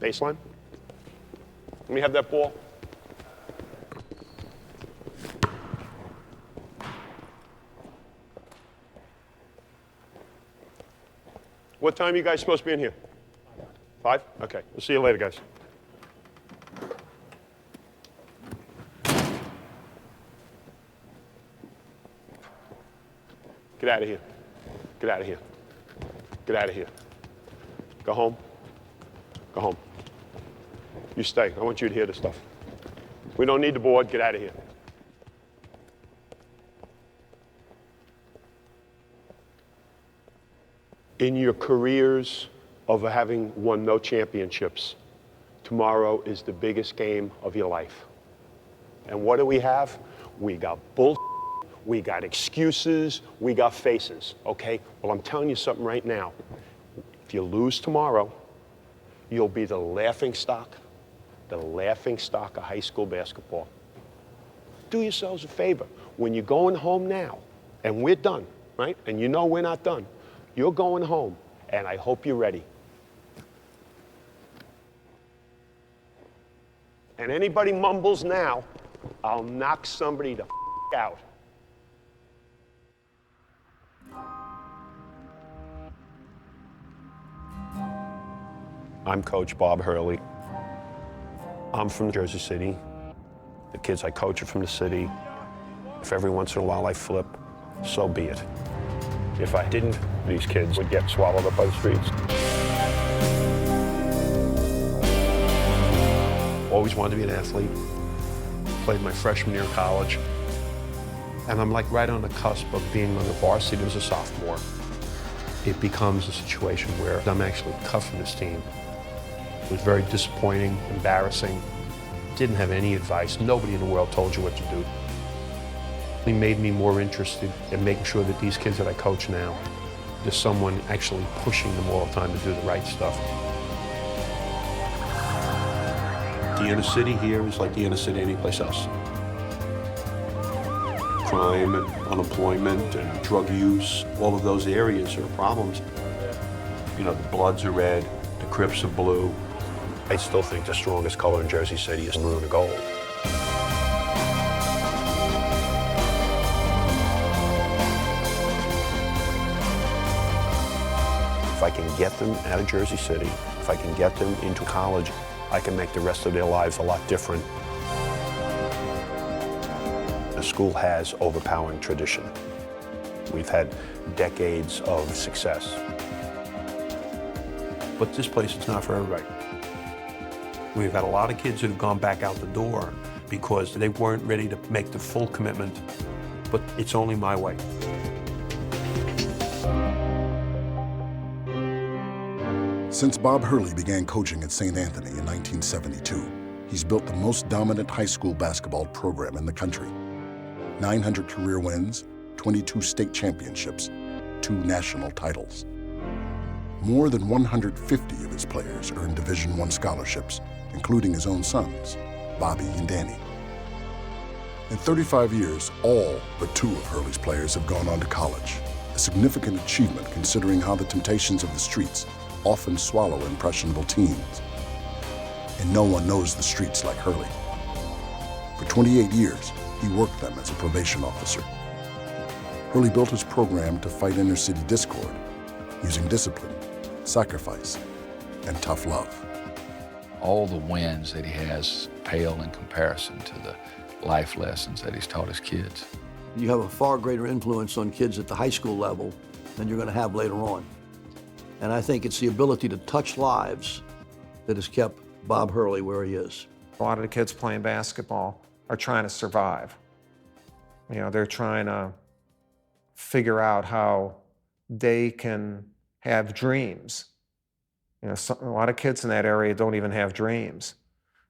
Baseline. Let me have that ball. What time are you guys supposed to be in here? 5? Okay, we'll see you later, guys. Get out of here. Get out of here. Get out of here. Go home. Go home. You stay. I want you to hear this stuff. We don't need the board. Get out of here. In your careers of having won no championships, tomorrow is the biggest game of your life. And what do we have? We got bull, we got excuses, we got faces, okay? Well, I'm telling you something right now. If you lose tomorrow, you'll be the laughing stock of high school basketball. Do yourselves a favor. When you're going home now, and we're done, right? And you know we're not done. You're going home, and I hope you're ready. And anybody mumbles now, I'll knock somebody the out. I'm Coach Bob Hurley. I'm from Jersey City. The kids I coach are from the city. If every once in a while I flip, so be it. If I didn't, these kids would get swallowed up by the streets. Always wanted to be an athlete. Played my freshman year of college. And I'm like right on the cusp of being on the varsity as a sophomore. It becomes a situation where I'm actually cut from this team. It was very disappointing, embarrassing. Didn't have any advice. Nobody in the world told you what to do. It made me more interested in making sure that these kids that I coach now, there's someone actually pushing them all the time to do the right stuff. The inner city here is like the inner city anyplace else. Crime and unemployment and drug use, all of those areas are problems. You know, the Bloods are red, the Crips are blue. I still think the strongest color in Jersey City is maroon and gold. If I can get them out of Jersey City, if I can get them into college, I can make the rest of their lives a lot different. The school has overpowering tradition. We've had decades of success. But this place is not for everybody. We've had a lot of kids that have gone back out the door because they weren't ready to make the full commitment, but it's only my way. Since Bob Hurley began coaching at St. Anthony in 1972, he's built the most dominant high school basketball program in the country. 900 career wins, 22 state championships, 2 national titles. More than 150 of his players earned Division I scholarships, including his own sons, Bobby and Danny. In 35 years, all but 2 of Hurley's players have gone on to college, a significant achievement considering how the temptations of the streets often swallow impressionable teens. And no one knows the streets like Hurley. For 28 years, he worked them as a probation officer. Hurley built his program to fight inner city discord using discipline, sacrifice, and tough love. All the wins that he has pale in comparison to the life lessons that he's taught his kids. You have a far greater influence on kids at the high school level than you're going to have later on. And I think it's the ability to touch lives that has kept Bob Hurley where he is. A lot of the kids playing basketball are trying to survive. You know, they're trying to figure out how they can have dreams. You know, a lot of kids in that area don't even have dreams.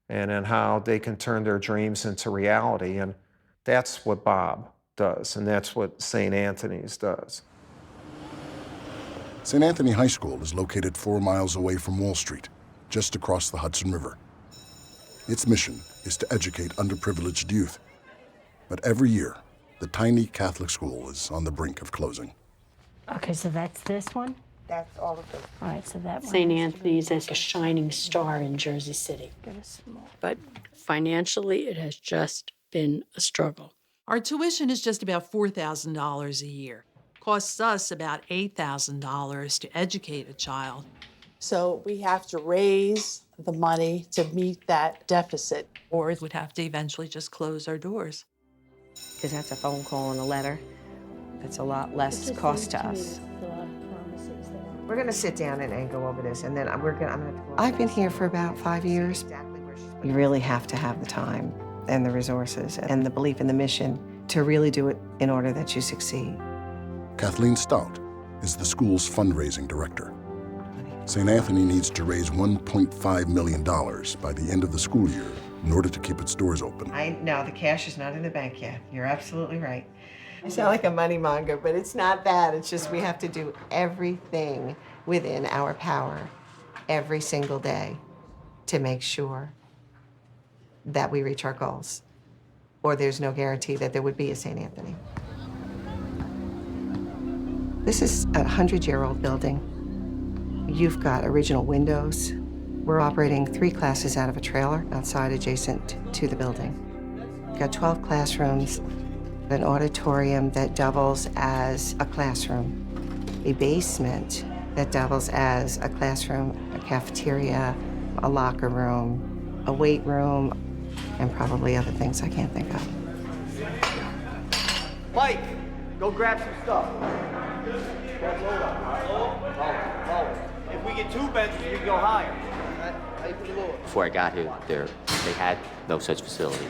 And then how they can turn their dreams into reality. And that's what Bob does, and that's what St. Anthony's does. St. Anthony High School is located 4 miles away from Wall Street, just across the Hudson River. Its mission is to educate underprivileged youth. But every year, the tiny Catholic school is on the brink of closing. Okay, so that's this one? That's all of it. All right, so that St. Anthony's as a shining star in Jersey City. But financially, it has just been a struggle. Our tuition is just about $4,000 a year. Costs us about $8,000 to educate a child. So we have to raise the money to meet that deficit. Or it would have to eventually just close our doors. Because that's a phone call and a letter. That's a lot less cost to us. We're gonna sit down and go over this, and then I'm gonna. I've been here for about 5 years. You really have to have the time and the resources and the belief in the mission to really do it in order that you succeed. Kathleen Stout is the school's fundraising director. St. Anthony needs to raise $1.5 million by the end of the school year in order to keep its doors open. No, the cash is not in the bank yet. You're absolutely right. I sound like a money monger, but it's not that. It's just we have to do everything within our power every single day to make sure that we reach our goals, or there's no guarantee that there would be a St. Anthony. This is a 100-year-old building. You've got original windows. We're operating 3 classes out of a trailer outside adjacent to the building. We've got 12 classrooms, an auditorium that doubles as a classroom, a basement that doubles as a classroom, a cafeteria, a locker room, a weight room, and probably other things I can't think of. Mike, go grab some stuff. If we get 2 benches, we can go higher. Before I got here, they had no such facilities.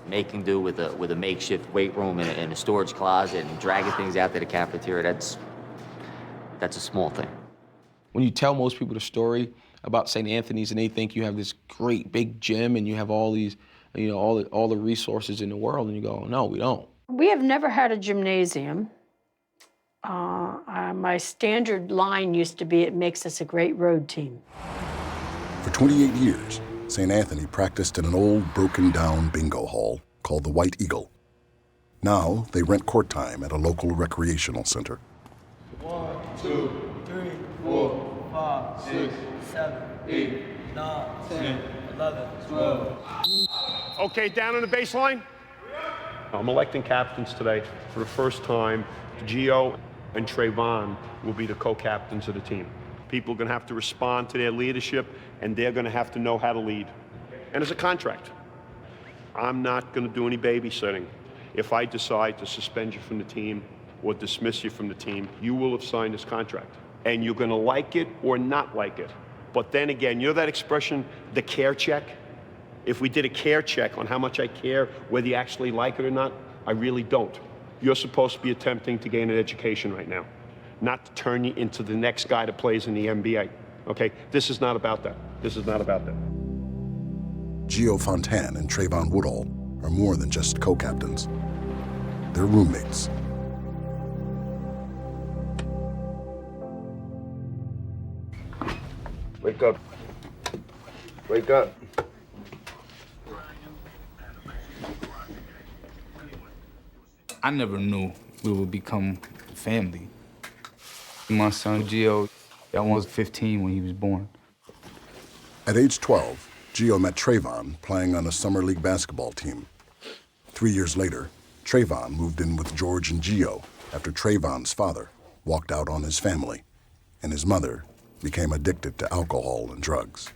Making do with a makeshift weight room and a storage closet and dragging things out to the cafeteria, that's a small thing. When you tell most people the story about St. Anthony's and they think you have this great big gym and you have all these, all the resources in the world, and you go, no, we don't. We have never had a gymnasium. My standard line used to be, it makes us a great road team. For 28 years, St. Anthony practiced in an old, broken-down bingo hall called the White Eagle. Now, they rent court time at a local recreational center. 1, 2, 3, 4, 5, 6, 7, 8, 9, 10, 11, 12. Okay, down on the baseline. I'm electing captains today. For the first time, Gio and Trayvon will be the co-captains of the team. People are going to have to respond to their leadership, and they're going to have to know how to lead. And it's a contract. I'm not going to do any babysitting. If I decide to suspend you from the team or dismiss you from the team, you will have signed this contract. And you're going to like it or not like it. But then again, you know that expression, the care check? If we did a care check on how much I care, whether you actually like it or not, I really don't. You're supposed to be attempting to gain an education right now, not to turn you into the next guy that plays in the NBA, okay? This is not about that. This is not about that. Gio Fontan and Trayvon Woodall are more than just co-captains. They're roommates. Wake up. Wake up. I never knew we would become family. My son, Gio, I was 15 when he was born. At age 12, Gio met Trayvon playing on a summer league basketball team. 3 years later, Trayvon moved in with George and Gio after Trayvon's father walked out on his family, and his mother became addicted to alcohol and drugs.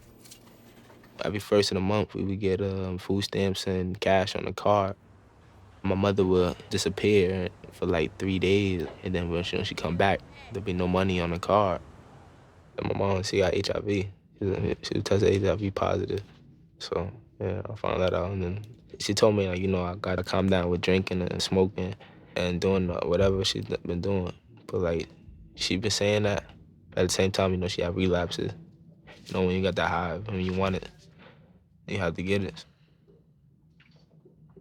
Every first of the month, we would get food stamps and cash on the card. My mother would disappear for like 3 days, and then when she come back, there'd be no money on the card. And my mom, she got HIV. She was tested HIV positive. So, yeah, I found that out. And then she told me, I gotta calm down with drinking and smoking and doing whatever she's been doing. But, she been saying that. At the same time, she had relapses. When you got that high, when you want it, you have to get it.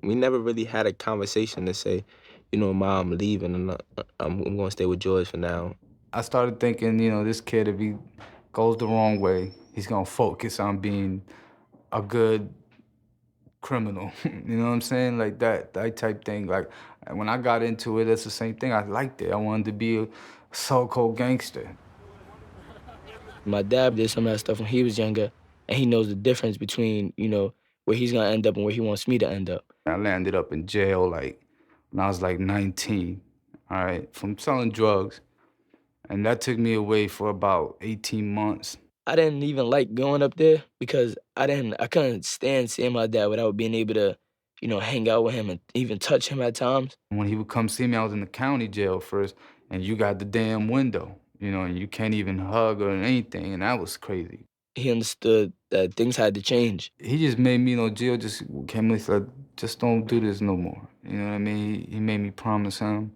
We never really had a conversation to say, Mom, I'm leaving and I'm going to stay with George for now. I started thinking, this kid, if he goes the wrong way, he's going to focus on being a good criminal. You know what I'm saying? Like that type thing. Like, when I got into it, it's the same thing. I liked it. I wanted to be a so-called gangster. My dad did some of that stuff when he was younger, and he knows the difference between, you know, where he's gonna end up and where he wants me to end up. I landed up in jail like when I was like 19, all right, from selling drugs. And that took me away for about 18 months. I didn't even like going up there because I couldn't stand seeing my dad without being able to, you know, hang out with him and even touch him at times. When he would come see me, I was in the county jail first, and you got the damn window, you know, and you can't even hug or anything, and that was crazy. He understood that things had to change. He just made me, you know, Gio just came and said, just don't do this no more. You know what I mean? He made me promise him,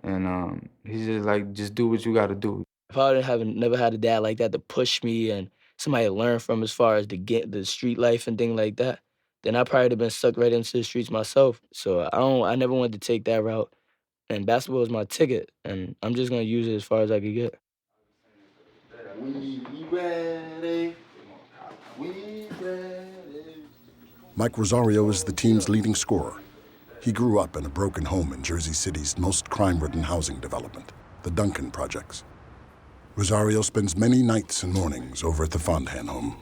and he's just like, just do what you gotta do. If I never had a dad like that to push me and somebody to learn from as far as the street life and things like that, then I probably would have been stuck right into the streets myself. So I never wanted to take that route. And basketball is my ticket, and I'm just gonna use it as far as I could get. We ready. Mike Rosario is the team's leading scorer. He grew up in a broken home in Jersey City's most crime-ridden housing development, the Duncan Projects. Rosario spends many nights and mornings over at the Fontan home.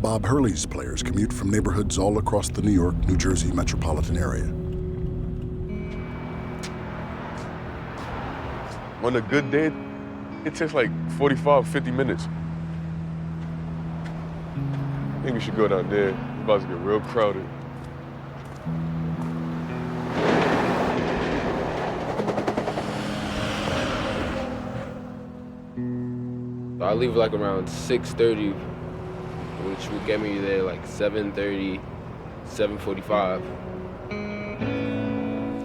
Bob Hurley's players commute from neighborhoods all across the New York, New Jersey metropolitan area. On a good day, it takes like 45, 50 minutes. I think we should go down there. It's about to get real crowded. I leave like around 6:30, which would get me there like 7:30, 7:45.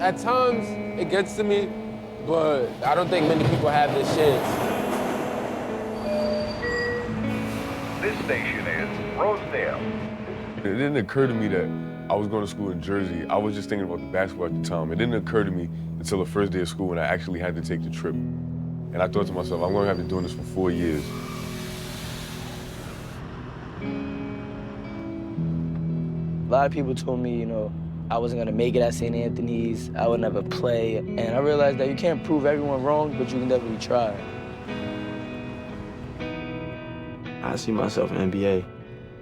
At times, it gets to me, but I don't think many people have this chance. This station is Rosedale. It didn't occur to me that I was going to school in Jersey. I was just thinking about the basketball at the time. It didn't occur to me until the first day of school when I actually had to take the trip. And I thought to myself, I'm going to have been doing this for 4 years. A lot of people told me, you know, I wasn't gonna make it at St. Anthony's, I would never play. And I realized that you can't prove everyone wrong, but you can definitely try. I see myself in NBA,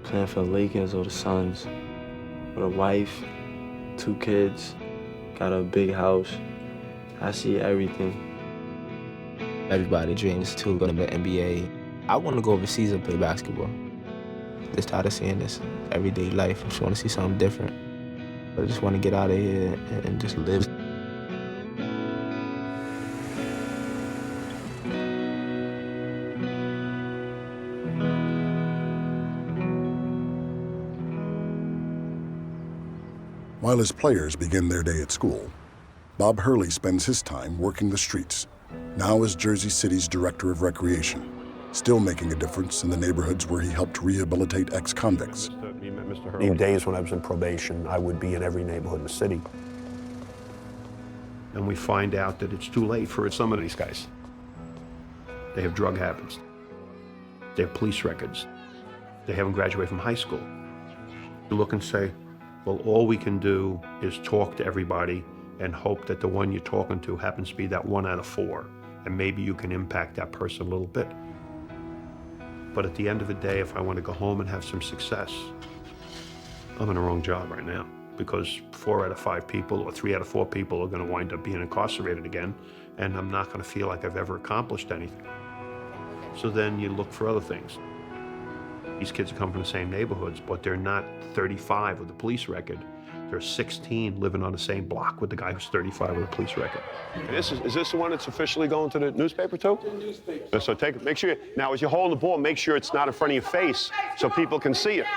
playing for the Lakers or the Suns, with a wife, 2 kids, got a big house. I see everything. Everybody dreams to go to the NBA. I want to go overseas and play basketball. Just tired of seeing this everyday life. I just want to see something different. I just want to get out of here and just live. While his players begin their day at school, Bob Hurley spends his time working the streets, now as Jersey City's Director of Recreation, still making a difference in the neighborhoods where he helped rehabilitate ex-convicts. In days when I was in probation, I would be in every neighborhood in the city. And we find out that it's too late for some of these guys. They have drug habits. They have police records. They haven't graduated from high school. You look and say, well, all we can do is talk to everybody and hope that the one you're talking to happens to be that 1 out of 4. And maybe you can impact that person a little bit. But at the end of the day, if I want to go home and have some success, I'm in the wrong job right now, because 4 out of 5 people or 3 out of 4 people are going to wind up being incarcerated again, and I'm not going to feel like I've ever accomplished anything. So then you look for other things. These kids come from the same neighborhoods, but they're not 35 with a police record. They're 16 living on the same block with the guy who's 35 with a police record. Is this the one that's officially going to the newspaper too? The newspaper. So take it. Make sure now as you hold the ball, make sure it's not in front of your face so people can see it.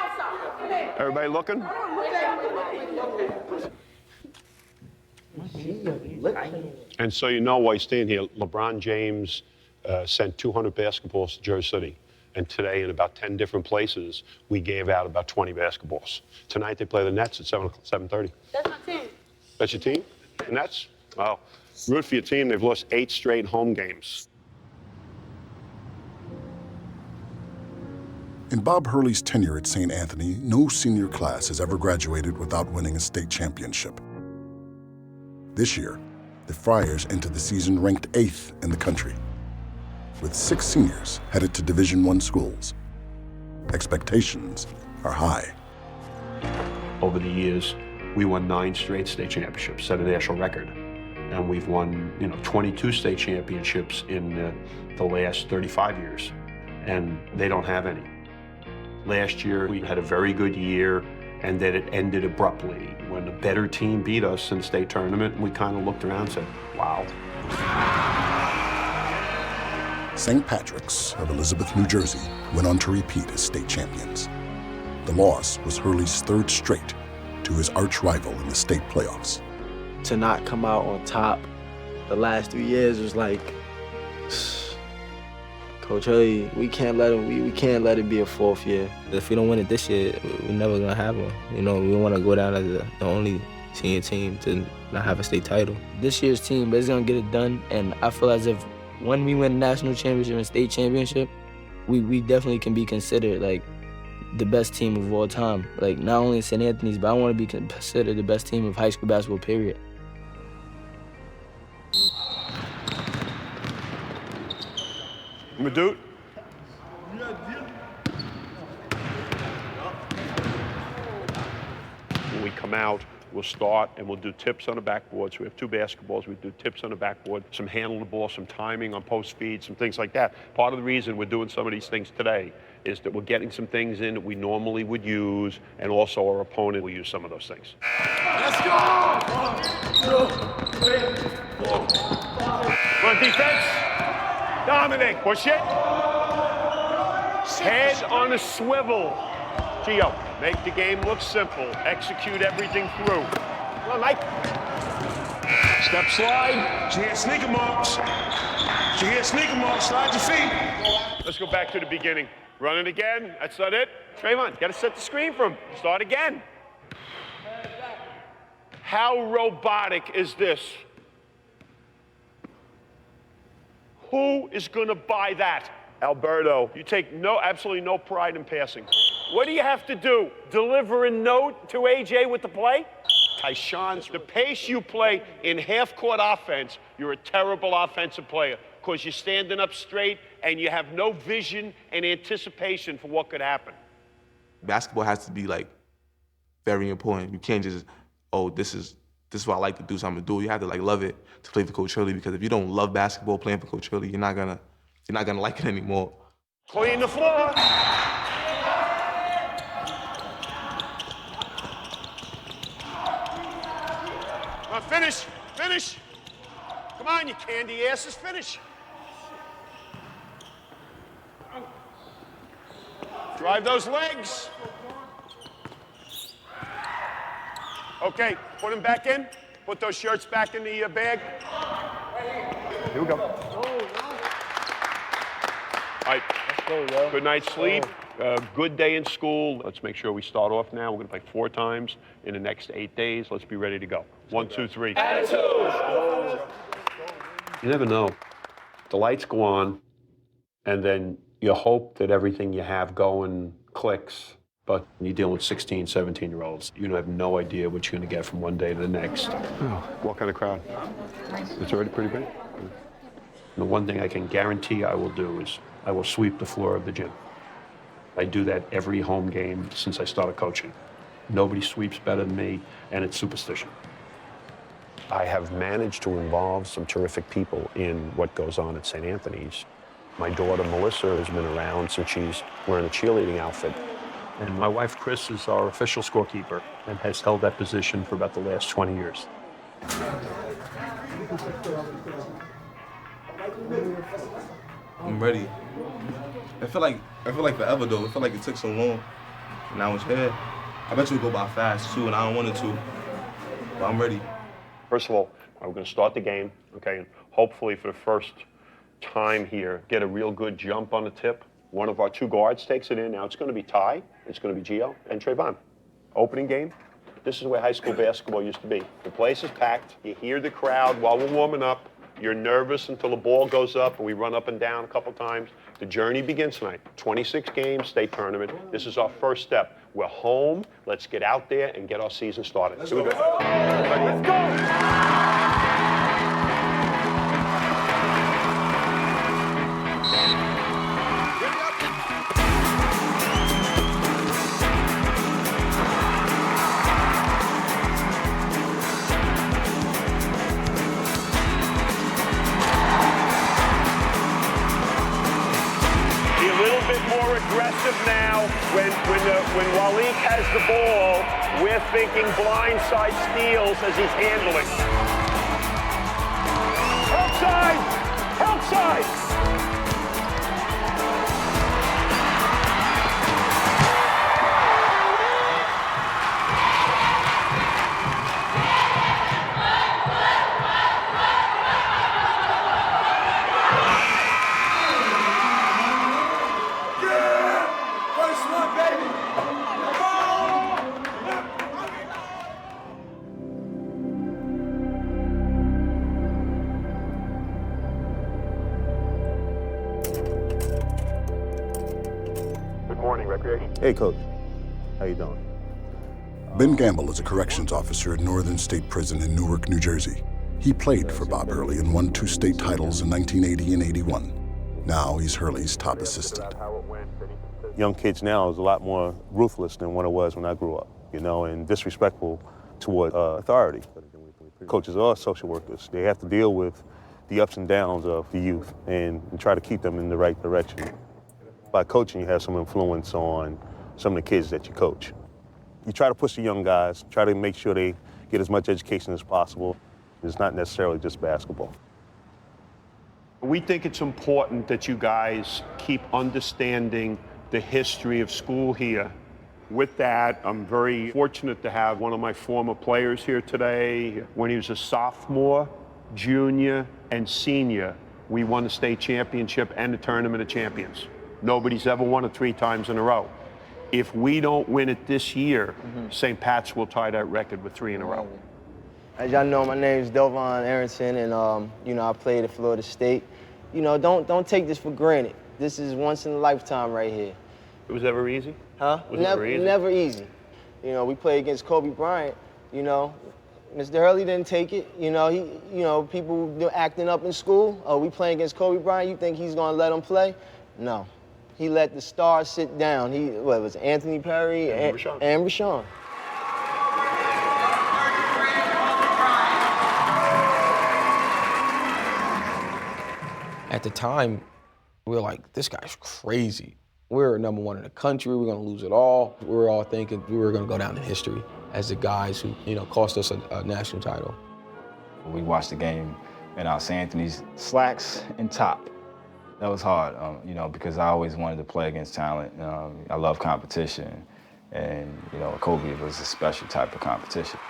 Everybody looking? And so you know why he's staying here. LeBron James sent 200 basketballs to Jersey City. And today, in about 10 different places, we gave out about 20 basketballs. Tonight, they play the Nets at 7:30. That's my team. That's your team? The Nets? Wow. Root for your team. They've lost 8 straight home games. In Bob Hurley's tenure at St. Anthony, no senior class has ever graduated without winning a state championship. This year, the Friars entered the season ranked 8th in the country, with 6 seniors headed to Division I schools. Expectations are high. Over the years, we won 9 straight state championships, set a national record. And we've won, 22 state championships in the last 35 years, and they don't have any. Last year, we had a very good year, and then it ended abruptly. When a better team beat us in the state tournament, we kind of looked around and said, wow. St. Patrick's of Elizabeth, New Jersey, went on to repeat as state champions. The loss was Hurley's 3rd straight to his arch rival in the state playoffs. To not come out on top the last 3 years was like, Coach Hurley, we can't let it be a 4th year. If we don't win it this year, we're never gonna have one. We want to go down as the only senior team to not have a state title. This year's team is gonna get it done, and I feel as if when we win national championship and state championship, we definitely can be considered like the best team of all time. Like not only in St. Anthony's, but I want to be considered the best team of high school basketball, period. Madoot. When we come out, we'll start and we'll do tips on the backboard. So we have 2 basketballs. We do tips on the backboard, some handling the ball, some timing on post feed, some things like that. Part of the reason we're doing some of these things today is that we're getting some things in that we normally would use, and also our opponent will use some of those things. Let's go! 1, 2, 3, 4, 5. Run defense. Dominic, push it. Head on a swivel. Gio, make the game look simple. Execute everything through. Come on, Mike. Step slide. She had sneaker marks. Slide your feet. Let's go back to the beginning. Run it again. That's not it. Trayvon, got to set the screen for him. Start again. How robotic is this? Who is going to buy that? Alberto, you take absolutely no pride in passing. What do you have to do? Deliver a note to AJ with the play? Tyshawn, the pace you play in half-court offense, you're a terrible offensive player because you're standing up straight and you have no vision and anticipation for what could happen. Basketball has to be very important. You can't just, this is what I like to do, so I'm gonna do it. You have to love it to play for Coach Hurley, because if you don't love basketball playing for Coach Hurley, you're not gonna like it anymore. Clean the floor. Come on, finish. Come on, you candy asses, finish. Drive those legs. Okay, put them back in. Put those shirts back in the bag. Here we go. All right, good night's sleep. Good day in school. Let's make sure we start off now. We're going to play 4 times in the next 8 days. Let's be ready to go. 1, 2, 3. Attitude! You never know. The lights go on, and then you hope that everything you have going clicks. But when you're dealing with 16, 17-year-olds, you have no idea what you're going to get from one day to the next. Oh, what kind of crowd? It's already pretty big. The one thing I can guarantee I will do is I will sweep the floor of the gym. I do that every home game since I started coaching. Nobody sweeps better than me, and it's superstition. I have managed to involve some terrific people in what goes on at St. Anthony's. My daughter, Melissa, has been around since she's wearing a cheerleading outfit. And my wife, Chris, is our official scorekeeper and has held that position for about the last 20 years. I'm ready. I feel like forever though. I feel like it took so long. And now it's here. I bet you it'll go by fast too, and I don't want it to. But I'm ready. First of all, we're going to start the game, okay? And hopefully for the first time here, get a real good jump on the tip. One of our 2 guards takes it in. Now it's going to be Ty, it's going to be Gio and Trayvon. Opening game. This is where high school basketball used to be. The place is packed. You hear the crowd while we're warming up. You're nervous until the ball goes up and we run up and down a couple times. The journey begins tonight. 26 games, state tournament. This is our first step. We're home. Let's get out there and get our season started. Let's go. Let's go. More aggressive now. When Walik has the ball, we're thinking blindside steals as he's handling. Outside! Outside! Hey, Coach. How you doing? Ben Gamble is a corrections officer at Northern State Prison in Newark, New Jersey. He played for Bob Hurley and won 2 state titles in 1980 and 81. Now he's Hurley's top assistant. Young kids now is a lot more ruthless than what it was when I grew up, you know, and disrespectful toward authority. Coaches are social workers. They have to deal with the ups and downs of the youth and try to keep them in the right direction. By coaching, you have some influence on some of the kids that you coach. You try to push the young guys, try to make sure they get as much education as possible. It's not necessarily just basketball. We think it's important that you guys keep understanding the history of school here. With that, I'm very fortunate to have one of my former players here today. When he was a sophomore, junior, and senior, we won the state championship and the Tournament of Champions. Nobody's ever won it 3 times in a row. If we don't win it this year, St. Pat's will tie that record with 3 in a row. As y'all know, my name is Delvon Aronson, and you know, I played at Florida State. You know, don't take this for granted. This is once in a lifetime right here. It was ever easy? Huh? Was it ever easy? Never easy. You know, we played against Kobe Bryant. You know, Mr. Hurley didn't take it. You know, people acting up in school. Oh, we playing against Kobe Bryant. You think he's gonna let him play? No. He let the stars sit down. It was Anthony Perry and Rashawn. At the time, we were like, this guy's crazy. We're number 1 in the country. We're gonna lose it all. We were all thinking we were gonna go down in history as the guys who, you know, cost us a national title. We watched the game in our St. Anthony's slacks and top. That was hard, you know, because I always wanted to play against talent. I love competition, and, you know, Kobe was a special type of competition.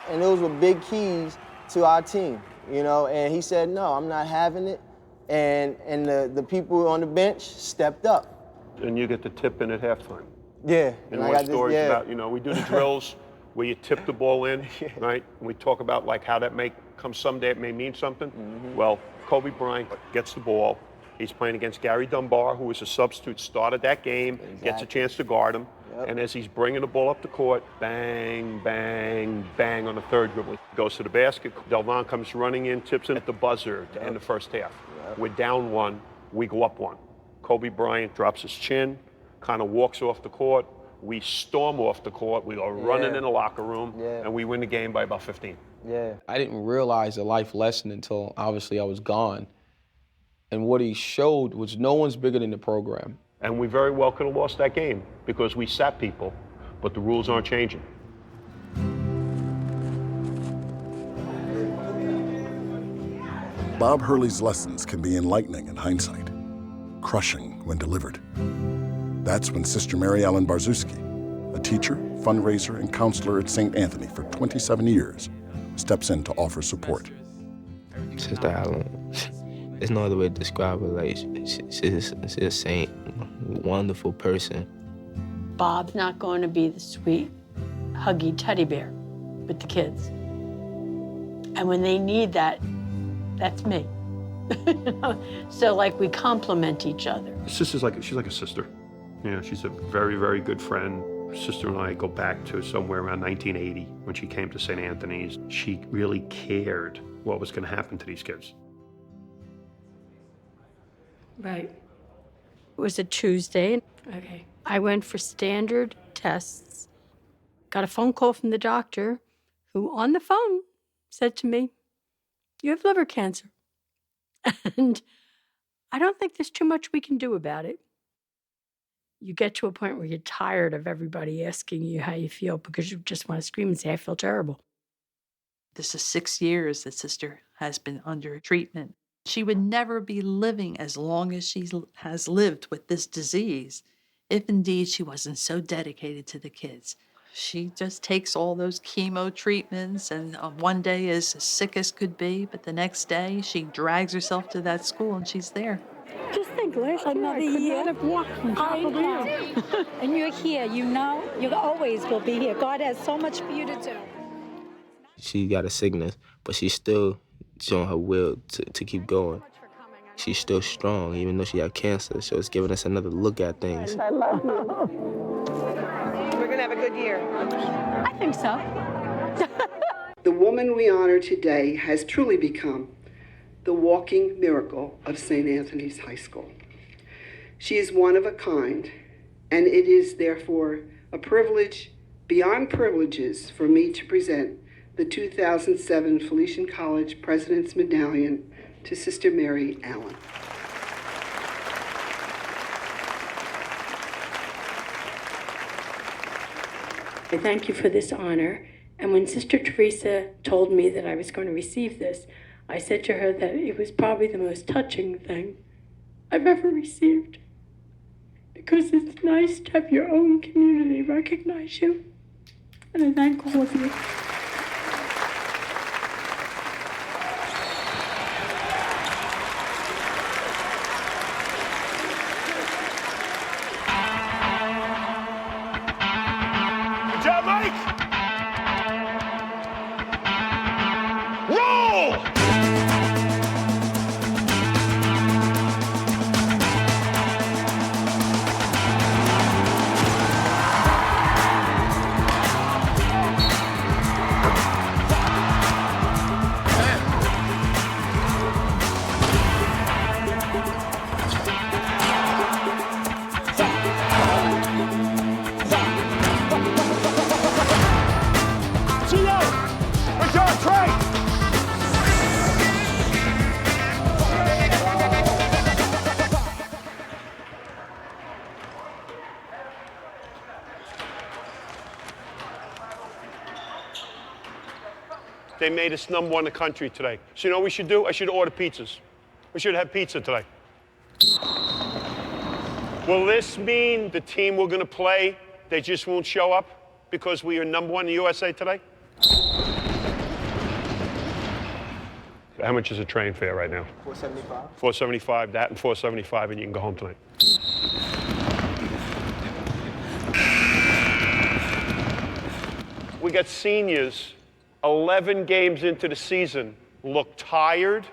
And those were big keys to our team, you know, and he said, no, I'm not having it. And the people on the bench stepped up. And you get the tip in at halftime. Yeah. And more stories about, you know, we do the drills where you tip the ball in, right? And we talk about like how that may come someday, it may mean something. Well, Kobe Bryant gets the ball. He's playing against Gary Dunbar, who was a substitute, started that game, gets a chance to guard him. And as he's bringing the ball up the court, bang, bang, bang on the third dribble. Goes to the basket. Delvon comes running in, tips in at the buzzer to end the first half. We're down 1, we go up 1. Kobe Bryant drops his chin, kind of walks off the court. We storm off the court. We go running in the locker room, and we win the game by about 15. Yeah. I didn't realize the life lesson until obviously I was gone. And what he showed was no one's bigger than the program. And we very well could have lost that game because we sat people, but the rules aren't changing. Bob Hurley's lessons can be enlightening in hindsight, crushing when delivered. That's when Sister Mary Ellen Barzuski, a teacher, fundraiser, and counselor at St. Anthony for 27 years, steps in to offer support. Sister Allen, there's no other way to describe her. Like, she's a saint, wonderful person. Bob's not going to be the sweet, huggy teddy bear with the kids. And And when they need that, that's me. So like we complement each other. She's like a sister. You know, she's a very, very good friend. Her sister and I go back to somewhere around 1980 when she came to St. Anthony's. She really cared what was going to happen to these kids. Right. It was a Tuesday. Okay. I went for standard tests, got a phone call from the doctor who on the phone said to me, "You have liver cancer." And I don't think there's too much we can do about it. You get to a point where you're tired of everybody asking you how you feel because you just want to scream and say, "I feel terrible." This is 6 years that Sister has been under treatment. She would never be living as long as she has lived with this disease if indeed she wasn't so dedicated to the kids. She just takes all those chemo treatments and one day is as sick as could be, but the next day she drags herself to that school and she's there. Just think, last year I could not have walked from top of here. And you're here, you know, you always will be here. God has so much for you to do. She got a sickness, but she's still showing her will to keep going. She's still strong, even though she had cancer, so it's giving us another look at things. I love you. We're going to have a good year. I think so. The woman we honor today has truly become the walking miracle of St. Anthony's High School. She is one of a kind, and it is therefore a privilege beyond privileges for me to present the 2007 Felician College President's Medallion to Sister Mary Allen. I thank you for this honor. And when Sister Teresa told me that I was going to receive this, I said to her that it was probably the most touching thing I've ever received. Because it's nice to have your own community recognize you. And I thank all of you. Good job, Mike! Roll! Gio! Good job, Trey! They made us #1 in the country today. So you know what we should do? I should order pizzas. We should have pizza today. Will this mean the team we're going to play, they just won't show up because we are #1 in the USA today? How much is a train fare right now? $475. $475, that and $475, and you can go home tonight. We got seniors, 11 games into the season, look tired.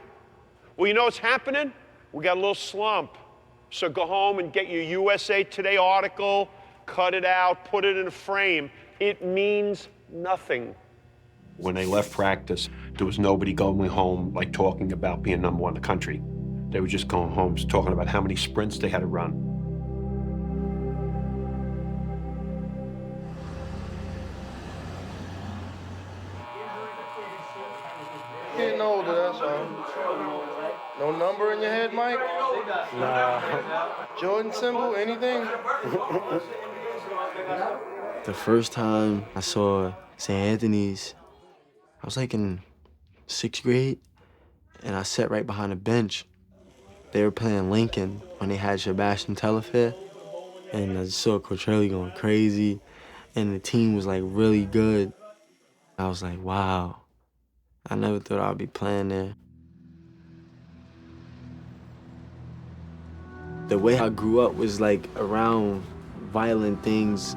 Well, you know what's happening? We got a little slump. So go home and get your USA Today article, cut it out, put it in a frame. It means nothing. When they left practice, there was nobody going home like talking about being #1 in the country. They were just going home talking about how many sprints they had to run. Getting older, that's all. No number in your head, Mike? Nah. Jordan symbol, anything? The first time I saw St. Anthony's, I was like in 6th grade, and I sat right behind a bench. They were playing Lincoln when they had Sebastian Telfair, and I just saw Coach Hurley going crazy, and the team was like really good. I was like, wow, I never thought I'd be playing there. The way I grew up was like around violent things.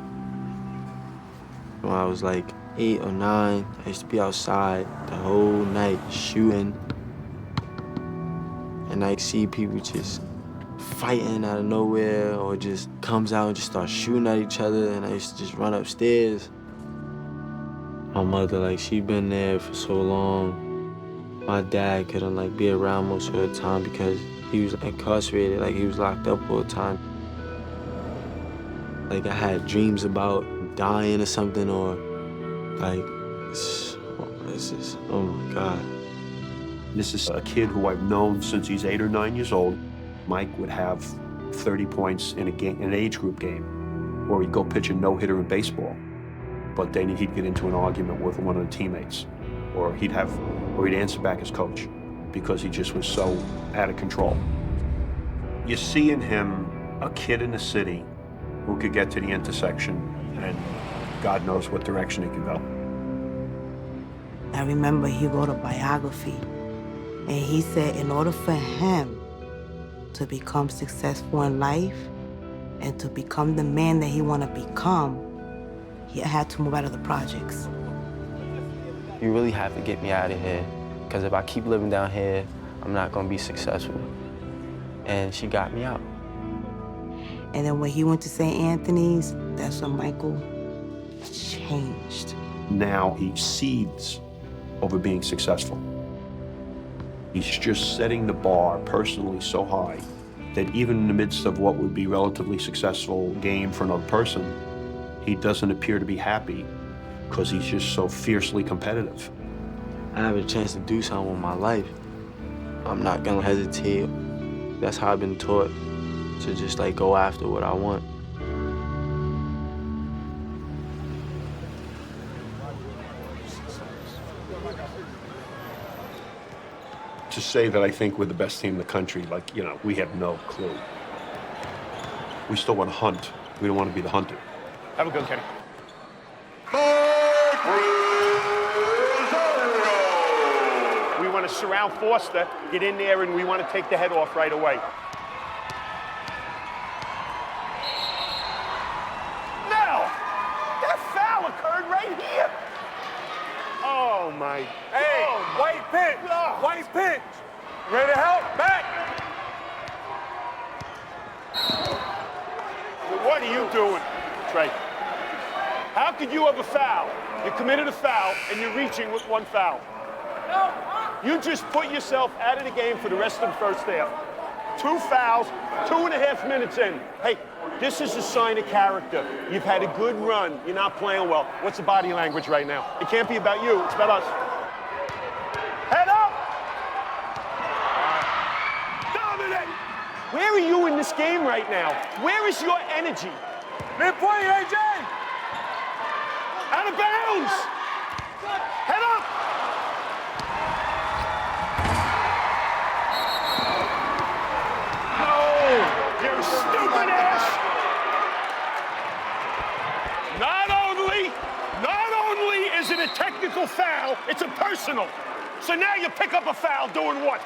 When I was like 8 or 9, I used to be outside the whole night shooting. And I see people just fighting out of nowhere or just comes out and just starts shooting at each other, and I used to just run upstairs. My mother, like, she been there for so long. My dad couldn't, like, be around most of the time because he was incarcerated, like, he was locked up all the time. Like, I had dreams about dying or something, or, like, it's just, oh my God. This is a kid who I've known since he's 8 or 9 years old. Mike would have 30 points in an age group game, or he'd go pitch a no-hitter in baseball. But then he'd get into an argument with one of the teammates, or he'd answer back his coach because he just was so out of control. You see in him a kid in the city who could get to the intersection, and God knows what direction he could go. I remember he wrote a biography, and he said in order for him to become successful in life and to become the man that he wanted to become, he had to move out of the projects. You really have to get me out of here, because if I keep living down here, I'm not gonna be successful. And she got me out. And then when he went to St. Anthony's, that's when Michael changed. Now he seethes over being successful. He's just setting the bar personally so high that even in the midst of what would be relatively successful game for another person, he doesn't appear to be happy because he's just so fiercely competitive. I have a chance to do something with my life. I'm not gonna hesitate. That's how I've been taught, to just like go after what I want. To say that I think we're the best team in the country, like, you know, we have no clue. We still want to hunt. We don't want to be the hunted. Have a good Kenny. We want to surround Foster, get in there, and we want to take the head off right away. Now, that foul occurred right here. Oh, my. Hey, white pitch. White pitch. Ready to help? Back. What are you doing, Trey? How could you have a foul? You committed a foul, and you're reaching with one foul. You just put yourself out of the game for the rest of the first half. 2 fouls, 2.5 minutes in. Hey, this is a sign of character. You've had a good run. You're not playing well. What's the body language right now? It can't be about you. It's about us. Head up! Dominate! Where are you in this game right now? Where is your energy? Midpoint, AJ! Out of bounds! Head up! No! You stupid ass! Not only is it a technical foul, it's a personal. So now you pick up a foul doing what?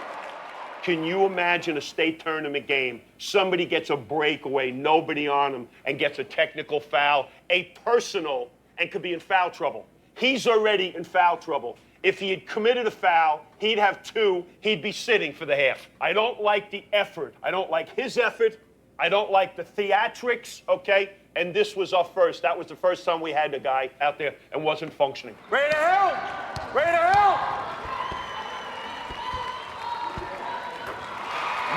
Can you imagine a state tournament game? Somebody gets a breakaway, nobody on them, and gets a technical foul, a personal, and could be in foul trouble. He's already in foul trouble. If he had committed a foul, he'd have 2, he'd be sitting for the half. I don't like the effort. I don't like his effort. I don't like the theatrics, okay? And this was our first. That was the first time we had a guy out there and wasn't functioning. Ready to help! Ready to help!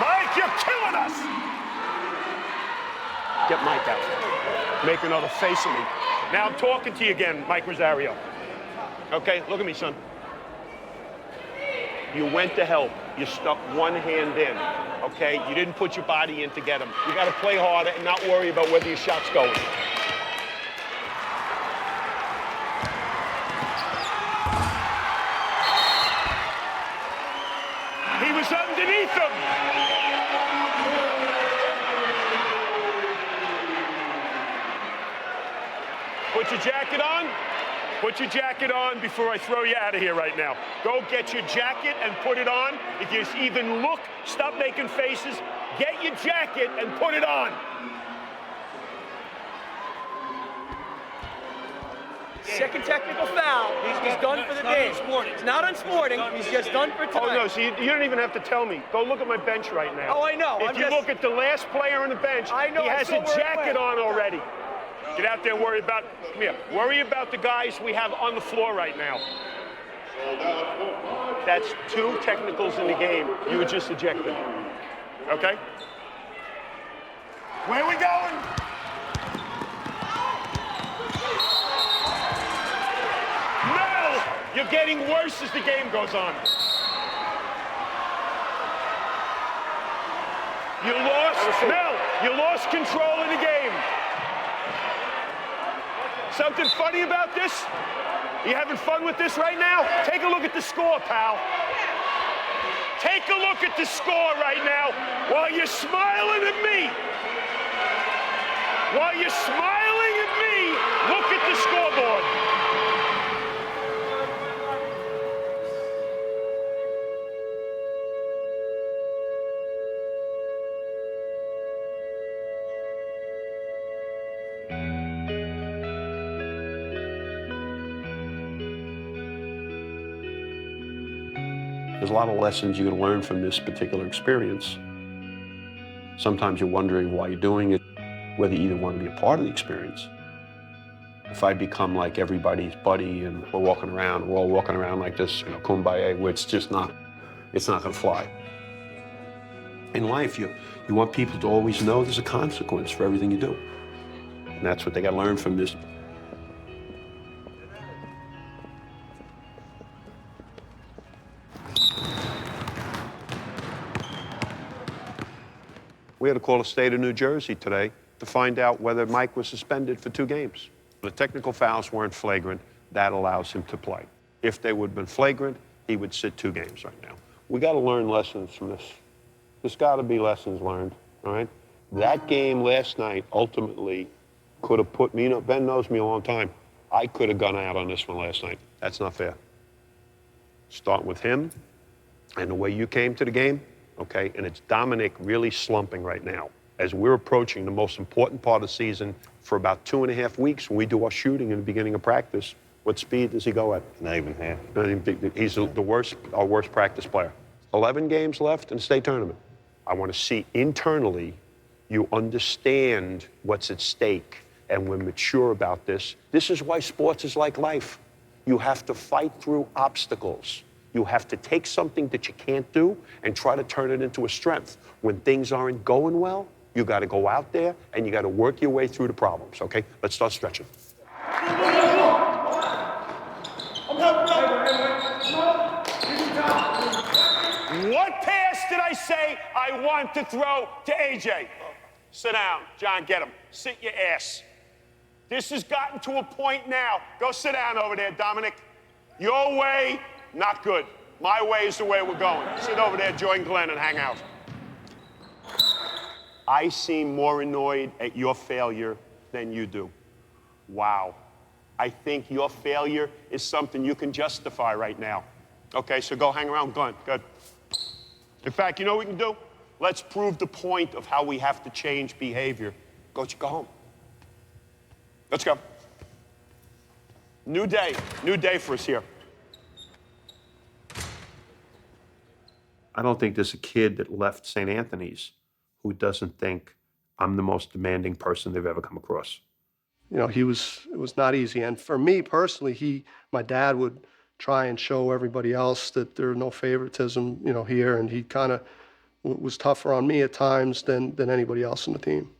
Mike, you're killing us! Get Mike out. Make another face of me. Now I'm talking to you again, Mike Rosario. Okay, look at me, son. You went to help. You stuck one hand in, okay? You didn't put your body in to get him. You got to play harder and not worry about whether your shot's going. He was underneath him. Put your jacket on. Put your jacket on before I throw you out of here right now. Go get your jacket and put it on. If you even look, stop making faces. Get your jacket and put it on. Second technical foul. He's done for the day. It's not unsporting. He's just done for tonight. Oh, no, so you don't even have to tell me. Go look at my bench right now. Oh, I know. If you look at the last player on the bench, I know, he I has saw a where it jacket went. on already. Get out there and worry about, come here, worry about the guys we have on the floor right now. That's 2 technicals in the game. You were just ejected. Okay? Where we going? Mel, you're getting worse as the game goes on. You lost control in the game. Something funny about this? You having fun with this right now? Take a look at the score, pal. Take a look at the score right now while you're smiling at me. While you're smiling at me, look at the scoreboard. There's a lot of lessons you can learn from this particular experience. Sometimes you're wondering why you're doing it, whether you even want to be a part of the experience. If I become like everybody's buddy and we're all walking around like this, kumbaya, where it's not gonna fly. In life, you want people to always know there's a consequence for everything you do. And that's what they gotta learn from this. We had to call the state of New Jersey today to find out whether Mike was suspended for 2 games. The technical fouls weren't flagrant. That allows him to play. If they would have been flagrant, he would sit 2 games right now. We got to learn lessons from this. There's got to be lessons learned, all right? That game last night ultimately could have put me, Ben knows me a long time. I could have gone out on this one last night. That's not fair. Start with him and the way you came to the game. Okay, and it's Dominic really slumping right now. As we're approaching the most important part of the season for about 2.5 weeks when we do our shooting in the beginning of practice, what speed does he go at? Not even half. He's our worst practice player. 11 games left in the state tournament. I want to see internally you understand what's at stake and we're mature about this. This is why sports is like life. You have to fight through obstacles. You have to take something that you can't do and try to turn it into a strength. When things aren't going well, you got to go out there and you got to work your way through the problems, okay? Let's start stretching. What pass did I say I want to throw to AJ? Sit down. John, get him. Sit your ass. This has gotten to a point now. Go sit down over there, Dominic. Your way, not good. My way is the way we're going. Sit over there, join Glenn, and hang out. I seem more annoyed at your failure than you do. Wow. I think your failure is something you can justify right now. Okay, so go hang around with Glenn. Good. In fact, you know what we can do? Let's prove the point of how we have to change behavior. Go home. Let's go. New day for us here. I don't think there's a kid that left St. Anthony's who doesn't think I'm the most demanding person they've ever come across. You know, it was not easy. And for me personally, my dad would try and show everybody else that there's no favoritism, here. And he kind of was tougher on me at times than anybody else in the team.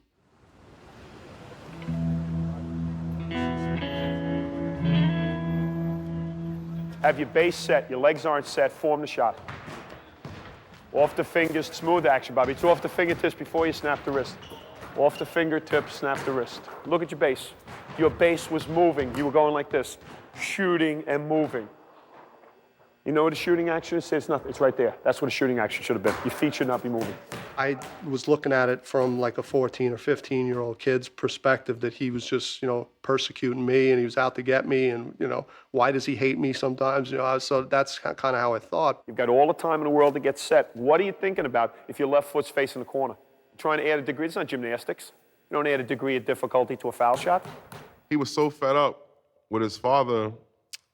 Have your base set, your legs aren't set, form the shot. Off the fingers, smooth action, Bobby. It's off the fingertips before you snap the wrist. Off the fingertips, snap the wrist. Look at your base. Your base was moving. You were going like this, shooting and moving. You know what a shooting action is? It's nothing. It's right there. That's what a shooting action should have been. Your feet should not be moving. I was looking at it from like a 14 or 15-year-old kid's perspective that he was just, persecuting me and he was out to get me and, why does he hate me sometimes? So that's kind of how I thought. You've got all the time in the world to get set. What are you thinking about if your left foot's facing the corner? You're trying to add a degree. It's not gymnastics. You don't add a degree of difficulty to a foul shot. He was so fed up with his father,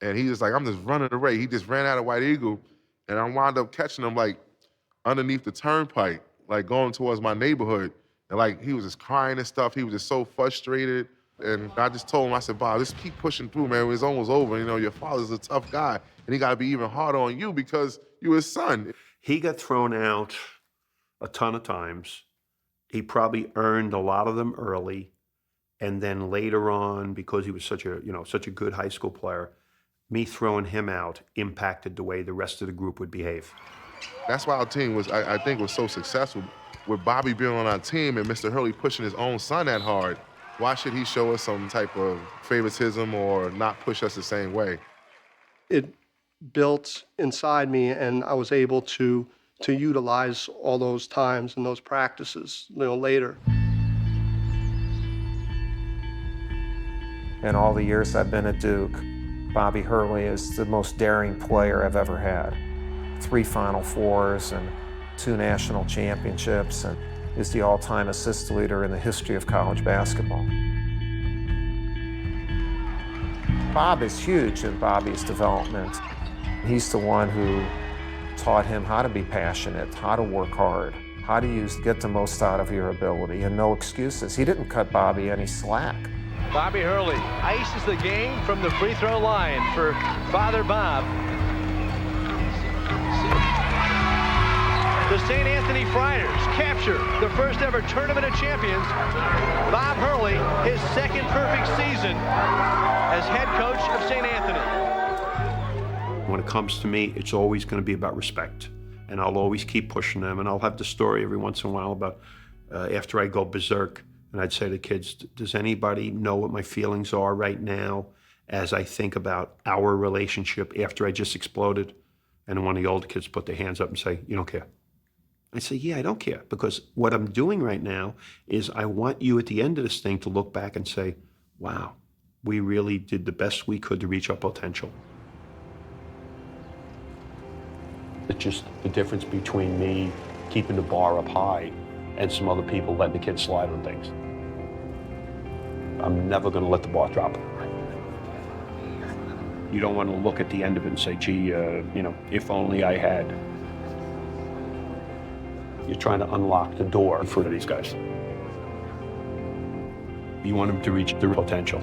and he was like, I'm just running the race. He just ran out of White Eagle, and I wound up catching him like underneath the turnpike, like going towards my neighborhood. And like he was just crying and stuff. He was just so frustrated. And I just told him, I said, Bob, just keep pushing through, man. It's almost over. You know, your father's a tough guy, and he got to be even harder on you because you his son. He got thrown out a ton of times. He probably earned a lot of them early. And then later on, because he was such a good high school player, me throwing him out impacted the way the rest of the group would behave. That's why our team was, I think, was so successful. With Bobby being on our team and Mr. Hurley pushing his own son that hard, why should he show us some type of favoritism or not push us the same way? It built inside me, and I was able to utilize all those times and those practices, later. In all the years I've been at Duke, Bobby Hurley is the most daring player I've ever had. 3 Final Fours and 2 national championships, and is the all-time assist leader in the history of college basketball. Bob is huge in Bobby's development. He's the one who taught him how to be passionate, how to work hard, how to get the most out of your ability, and no excuses. He didn't cut Bobby any slack. Bobby Hurley ices the game from the free throw line for Father Bob. The St. Anthony Friars capture the first ever Tournament of Champions. Bob Hurley, his second perfect season as head coach of St. Anthony. When it comes to me, it's always going to be about respect. And I'll always keep pushing them. And I'll have the story every once in a while about after I go berserk, and I'd say to kids, does anybody know what my feelings are right now as I think about our relationship after I just exploded? And one of the older kids put their hands up and say, you don't care. I say, yeah, I don't care, because what I'm doing right now is I want you at the end of this thing to look back and say, wow, we really did the best we could to reach our potential. It's just the difference between me keeping the bar up high and some other people letting the kids slide on things. I'm never going to let the bar drop. You don't want to look at the end of it and say, gee, if only I had. You're trying to unlock the door for these guys. You want them to reach their potential.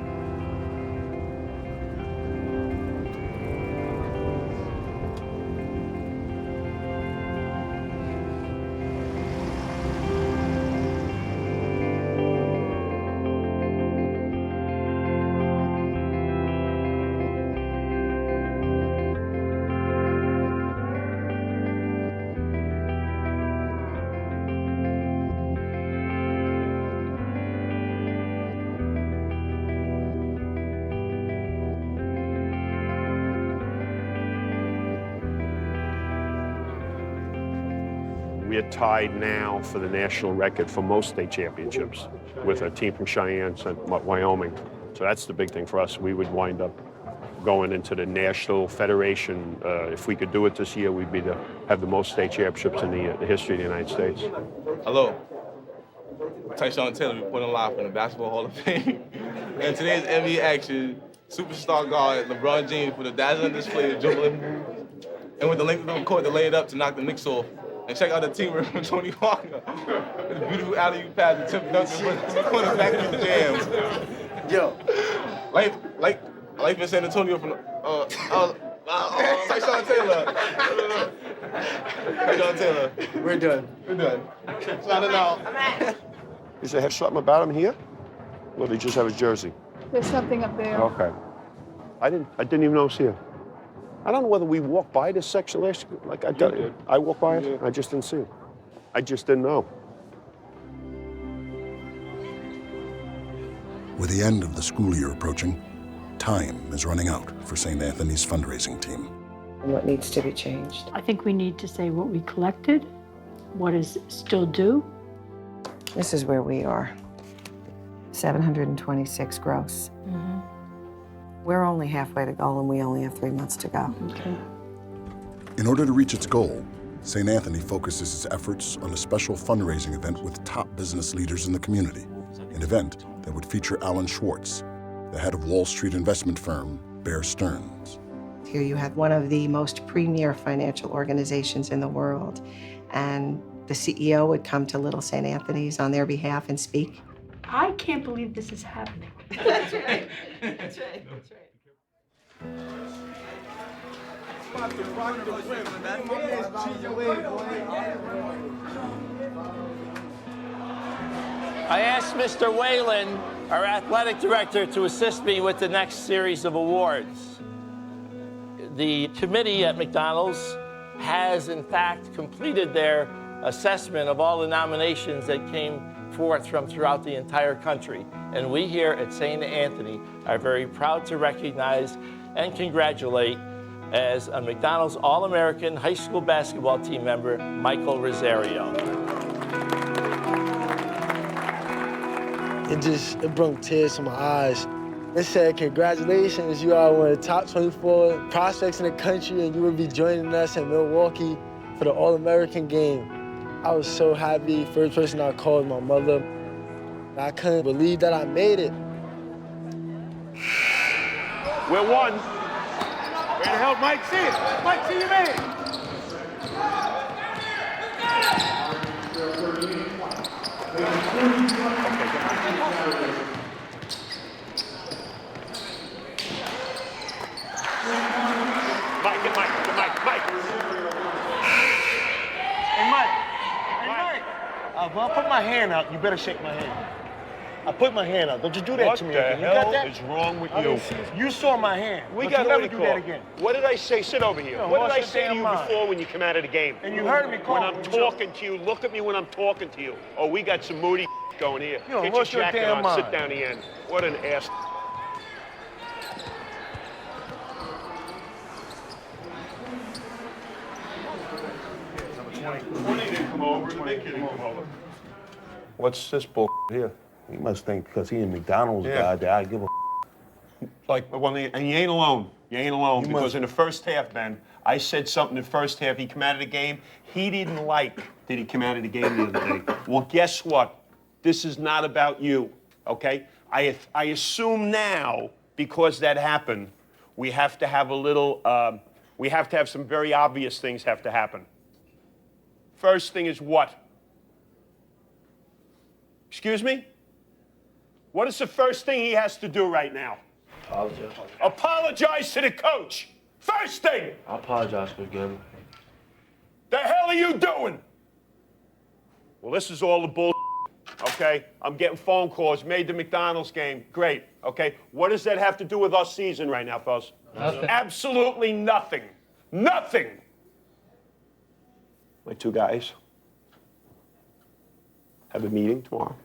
We're tied now for the national record for most state championships with a team from Cheyenne and Wyoming. So that's the big thing for us. We would wind up going into the National Federation. If we could do it this year, we'd have the most state championships in the history of the United States. Hello. Tyshawn Taylor reporting live from the Basketball Hall of Fame. And today's NBA action, superstar guard LeBron James with a dazzling display of dribbling moves, and with the length of the court to lay it up to knock the Knicks off. And check out the team room from Tony Walker. With a beautiful alley-oop pass to Tim Duncan on the back of the jams. Yo. Life in San Antonio from Tyshawn Taylor. Tyshawn Taylor. We're done. Shout it out. Does they have something about him here? Or they just have his jersey? There's something up there. Okay. I didn't even know it was here. I don't know whether we walked by this section last year. Like I walked by it, I just didn't see it. I just didn't know. With the end of the school year approaching, time is running out for St. Anthony's fundraising team. What needs to be changed? I think we need to say what we collected, what is still due. This is where we are. 726 gross. Mm-hmm. We're only halfway to goal, and we only have 3 months to go. Okay. In order to reach its goal, St. Anthony focuses its efforts on a special fundraising event with top business leaders in the community, an event that would feature Alan Schwartz, the head of Wall Street investment firm Bear Stearns. Here you have one of the most premier financial organizations in the world, and the CEO would come to Little St. Anthony's on their behalf and speak. I can't believe this is happening. That's right. That's right. That's right. I asked Mr. Whalen, our athletic director, to assist me with the next series of awards. The committee at McDonald's has, in fact, completed their assessment of all the nominations that came forth from throughout the entire country. And we here at St. Anthony are very proud to recognize and congratulate as a McDonald's All-American high school basketball team member, Michael Rosario. It brought tears to my eyes. It said, congratulations, you are one of the top 24 prospects in the country, and you will be joining us in Milwaukee for the All-American game. I was so happy. First person I called, my mother. I couldn't believe that I made it. We're one. Way to help Mike see it. Mike, see you made it. Mike. Hey, Mike. Well, I put my hand out. You better shake my hand. I put my hand out. Don't you do that to me again. You got that? What the hell is wrong with I you? You saw my hand. We Don't got you never what do call. that again. What did I say? Sit over here. No, What did lost I your say to damn you mind. before when you come out of the game? And you heard me call When I'm me. talking to you, look at me when I'm talking to you. Oh, we got some moody going here. You don't Get lost your your jacket damn on. mind. Sit down the end. What an ass. What's this bull here? He must think because he a McDonald's guy that I give a Like, well, and you ain't alone. You ain't alone. You Because must- in the first half, Ben, I said something in the first half. He came out of the game. He didn't like that he came out of the game the other day. Well, guess what? This is not about you, okay? I assume now, because that happened, we have to have a little, we have to have some very obvious things have to happen. First thing is what? Excuse me? What is the first thing he has to do right now? Apologize. Apologize to the coach. First thing. I apologize for giving. The hell are you doing? Well, this is all the bull, okay? I'm getting phone calls, made the McDonald's game. Great, okay? What does that have to do with our season right now, fellas? Nothing. Absolutely nothing. Nothing. My two guys have a meeting tomorrow,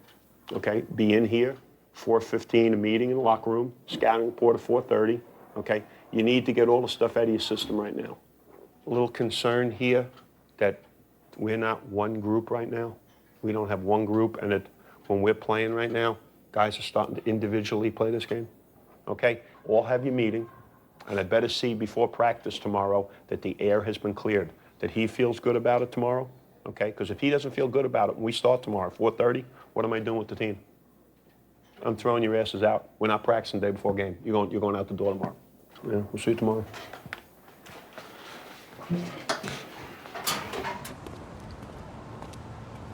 okay? Be in here, 4:15, a meeting in the locker room, scouting report at 4:30, okay? You need to get all the stuff out of your system right now. A little concern here that we're not one group right now. We don't have one group, and when we're playing right now, guys are starting to individually play this game, okay? All have your meeting, and I better see before practice tomorrow that the air has been cleared, that he feels good about it tomorrow, okay? Because if he doesn't feel good about it when we start tomorrow, 4:30, what am I doing with the team? I'm throwing your asses out. We're not practicing the day before game. You're going out the door tomorrow. Yeah, we'll see you tomorrow.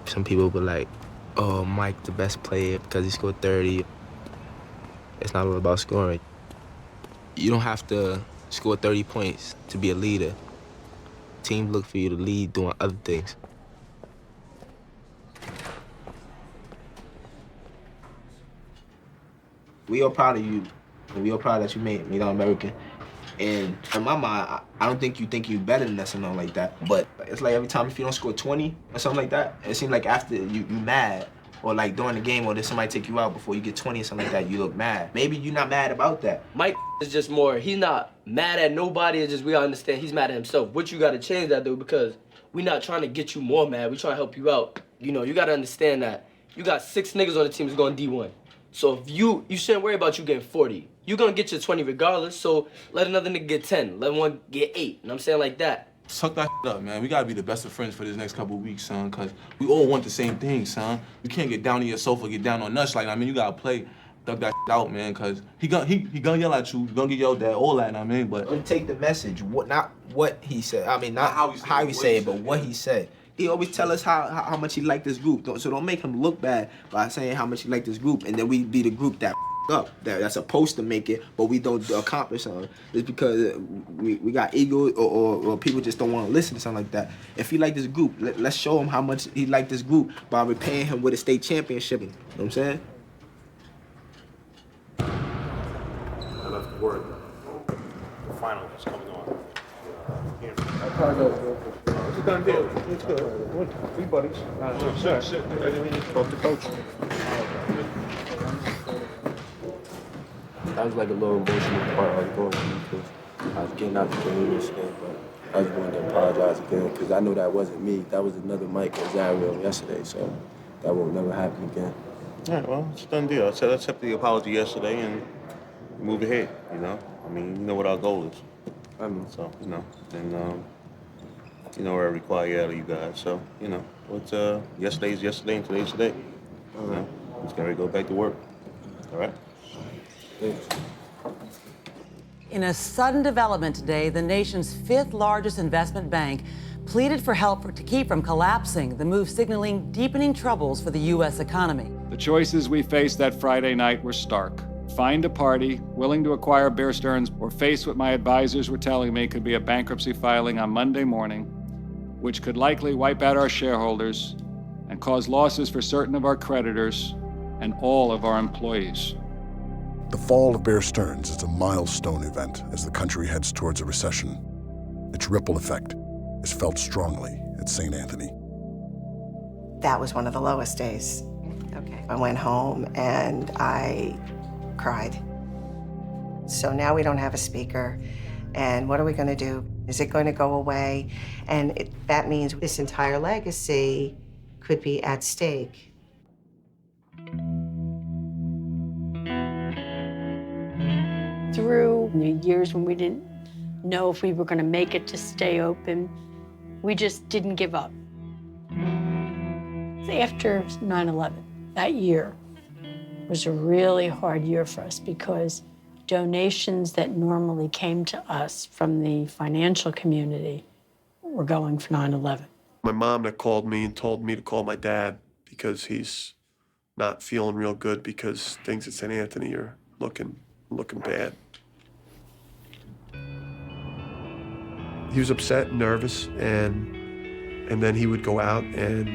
Some people be like, oh, Mike the best player because he scored 30. It's not all about scoring. You don't have to score 30 points to be a leader. Teams look for you to lead doing other things. We are proud of you. We are proud that you made All-American. And in my mind, I don't think you're better than us or nothing like that. But it's like every time if you don't score 20 or something like that, it seems like after you mad, or like during the game, or did somebody take you out before you get 20 or something like that, you look mad. Maybe you're not mad about that. Mike is just more, he's not mad at nobody, it's just we gotta understand he's mad at himself. What you gotta change that though, because we're not trying to get you more mad, we're trying to help you out. You know, you gotta understand that you got 6 niggas on the team who's going D1. So if you shouldn't worry about you getting 40. You're gonna get your 20 regardless, so let another nigga get 10, let one get 8, you know what I'm saying, like that. Suck that up, man. We gotta be the best of friends for this next couple of weeks, son, because we all want the same thing, son. You can't get down on your sofa, get down on us like, I mean, you gotta play thug that out, man, because he gonna yell at you, he gonna get yelled at, all that, I mean, but... And take the message, not what he said. I mean, not how he said it, but what he said. He always tell us how much he liked this group. So don't make him look bad by saying how much he liked this group, and then we be the group that up, that's supposed to make it, but we don't accomplish something. It's because we got ego or people just don't want to listen to something like that. If he like this group, let's show him how much he liked this group by repaying him with a state championship. You know what I'm saying? I left the word. The final is coming on. It's a done deal. It's good. We buddies. Sit. Talk to coach. That was like a little emotional part I was going through because I was getting out the game yesterday, but I just wanted to apologize again because I know that wasn't me. That was another Mike Rosario yesterday, so that won't never happen again. All right, well, it's a done deal. I accepted the apology yesterday and move ahead, you know? I mean, you know what our goal is. I mean, so, you know, and, you know what I require out of you guys. So, you know, what's, yesterday's yesterday and today's today. You know, it's going to go back to work. All right? In a sudden development today, the nation's fifth largest investment bank pleaded for help to keep from collapsing, the move signaling deepening troubles for the U.S. economy. The choices we faced that Friday night were stark. Find a party willing to acquire Bear Stearns or face what my advisors were telling me could be a bankruptcy filing on Monday morning, which could likely wipe out our shareholders and cause losses for certain of our creditors and all of our employees. The fall of Bear Stearns is a milestone event as the country heads towards a recession. Its ripple effect is felt strongly at St. Anthony. That was one of the lowest days. Okay. I went home and I cried. So now we don't have a speaker. And what are we going to do? Is it going to go away? And that means this entire legacy could be at stake. Through the years when we didn't know if we were going to make it to stay open, we just didn't give up. After 9/11, that year was a really hard year for us because donations that normally came to us from the financial community were going for 9/11. My mom that called me and told me to call my dad because he's not feeling real good because things at St. Anthony are looking bad. He was upset and nervous, and then he would go out and,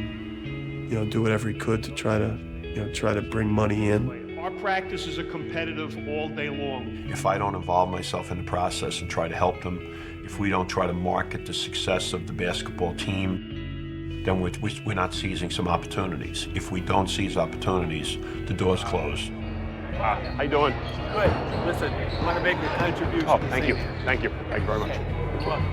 you know, do whatever he could to try to bring money in. Our practices are competitive all day long. If I don't involve myself in the process and try to help them, if we don't try to market the success of the basketball team, then we're not seizing some opportunities. If we don't seize opportunities, the doors close. How you doing? Good. Listen, I want to make a contribution. Oh, thank you. Thank you. Thank you very much.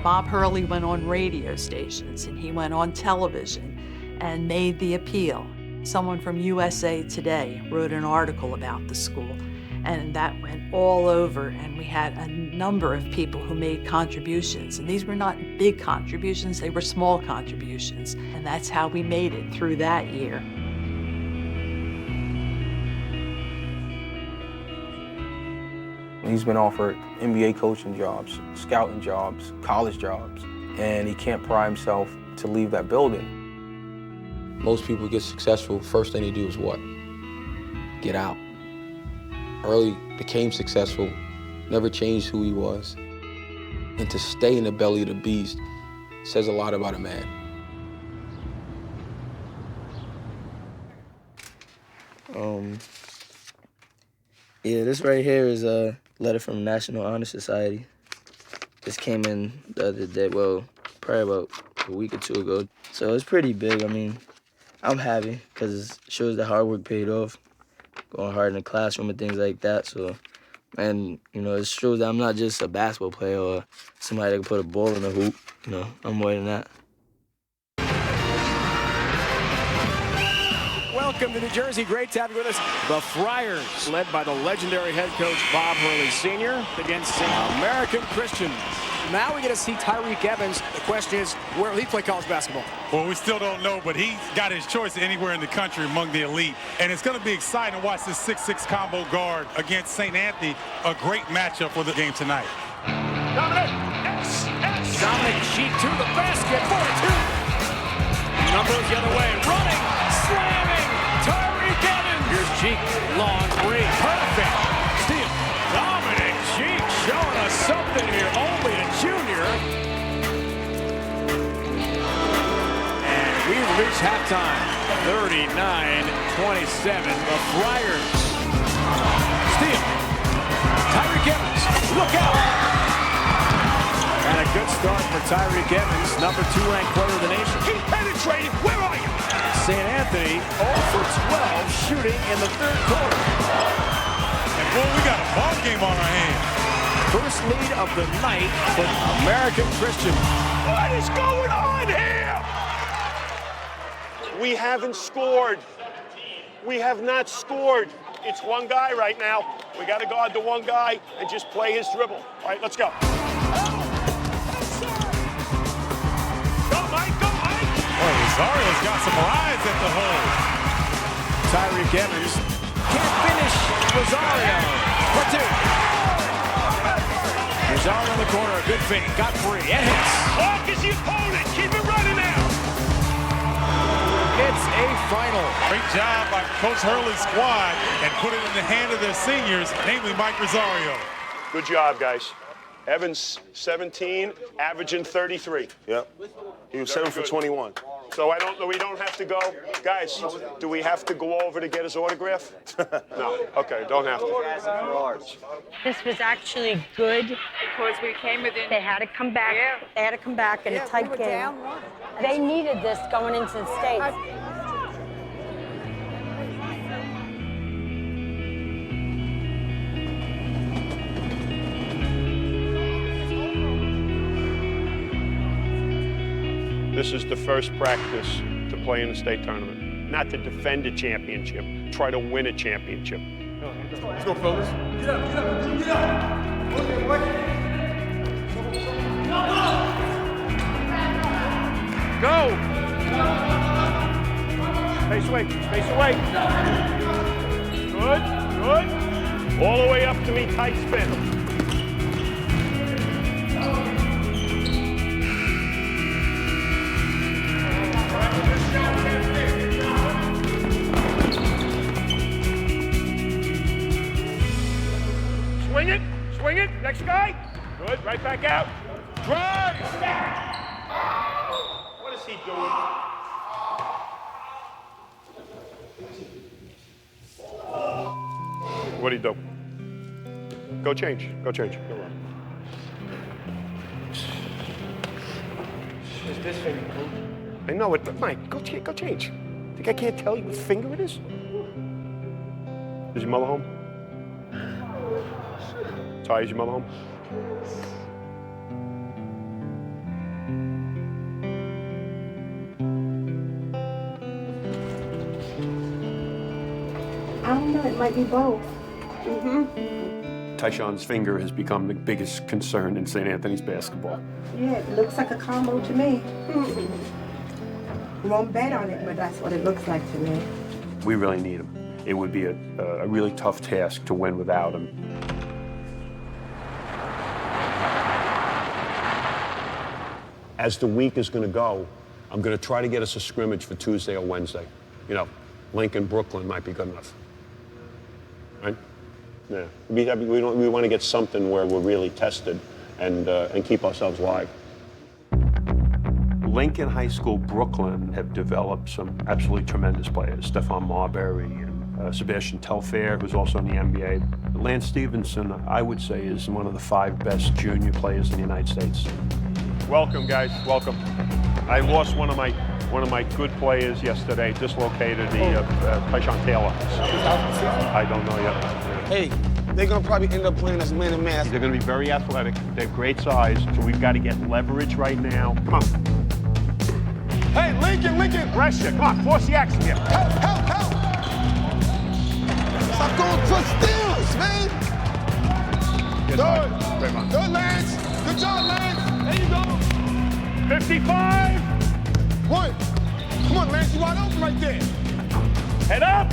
Bob Hurley went on radio stations and he went on television and made the appeal. Someone from USA Today wrote an article about the school, and that went all over, and we had a number of people who made contributions, and these were not big contributions, they were small contributions, and that's how we made it through that year. He's been offered NBA coaching jobs, scouting jobs, college jobs, and he can't pry himself to leave that building. Most people get successful, first thing they do is what? Get out. Hurley became successful, never changed who he was. And to stay in the belly of the beast says a lot about a man. Yeah, this right here is a letter from the National Honor Society. This came in the other day, well, probably about a week or two ago. So it's pretty big. I mean, I'm happy because it shows that hard work paid off, going hard in the classroom and things like that. So, and, you know, it shows that I'm not just a basketball player or somebody that can put a ball in the hoop. You know, I'm more than that. Welcome to New Jersey. Great to have you with us. The Friars, led by the legendary head coach Bob Hurley Sr. against American Christian. Now we're going to see Tyreek Evans. The question is, where will he play college basketball? Well, we still don't know, but he's got his choice anywhere in the country among the elite. And it's going to be exciting to watch this 6'6" combo guard against St. Anthony. A great matchup for the game tonight. Dominic, Dominic Cheek to the basket, 4-2. Numbers the other way, running, slamming, Tyreek Evans. Here's Cheek, long three, perfect. Steal. Dominic Cheek showing us something here, only a junior. And we've reached halftime, 39-27. The Friars. Steal. Tyreek Evans, look out. And a good start for Tyreek Evans, number 2 ranked player of the nation. Keep penetrating, where are you? St. Anthony 0 for 12 shooting in the third quarter. And boy, we got a ball game on our hands. First lead of the night for American Christian. What is going on here? We haven't scored. We have not scored. It's one guy right now. We got to guard the one guy and just play his dribble. All right, let's go. Rosario's got some eyes at the hole. Tyreek Evans can't finish. Rosario for 2. Rosario in the corner, a good fake, got free, and hits. Walk is the opponent, keep it running now. It's a final. Great job by Coach Hurley's squad and put it in the hand of their seniors, namely Mike Rosario. Good job, guys. Evans, 17, averaging 33. Yep. He was 7 for 21. So we don't have to go. Guys, do we have to go over to get his autograph? No. Okay, don't have to. This was actually good because we came within. They had to come back. Yeah. They had to come back in a tight we were game. down 1. They needed this going into the States. This is the first practice to play in the state tournament. Not to defend a championship, try to win a championship. Let's go, fellas. Get up, get up, get up. Go! Space away, space away. Good, good. All the way up to me, tight spin. Swing it, swing it. Next guy. Good, right back out. Drive! What is he doing? What do you do? Go change, go change. Go run. Is this finger cool? I know it, Mike, go change. Think I can't tell you what finger it is? Is your mother home? Ty, is your mother home? I don't know, it might be both. Tyshawn's finger has become the biggest concern in St. Anthony's basketball. Yeah, it looks like a combo to me. Won't bet on it, but that's what it looks like to me. We really need him. It would be a really tough task to win without him. As the week is going to go, I'm going to try to get us a scrimmage for Tuesday or Wednesday. You know, Lincoln, Brooklyn might be good enough. Right? Yeah. We want to get something where we're really tested and keep ourselves live. Lincoln High School, Brooklyn have developed some absolutely tremendous players. Stephon Marbury and Sebastian Telfair, who's also in the NBA. Lance Stevenson, I would say, is one of the 5 best junior players in the United States. Welcome, guys. Welcome. I lost one of my good players yesterday, dislocated the Tyshawn Taylor. I don't know yet. Hey, they're gonna probably end up playing us man to man. They're gonna be very athletic. They have great size, so we've got to get leverage right now. Come on. Hey, Lincoln! Pressure. Come on, force the action here. Help! Stop going for steals, man! Yes, Good, Lance. Good Good job, Lance. There you go. 55. 1. Come on, Lance. You wide open right there. Head up.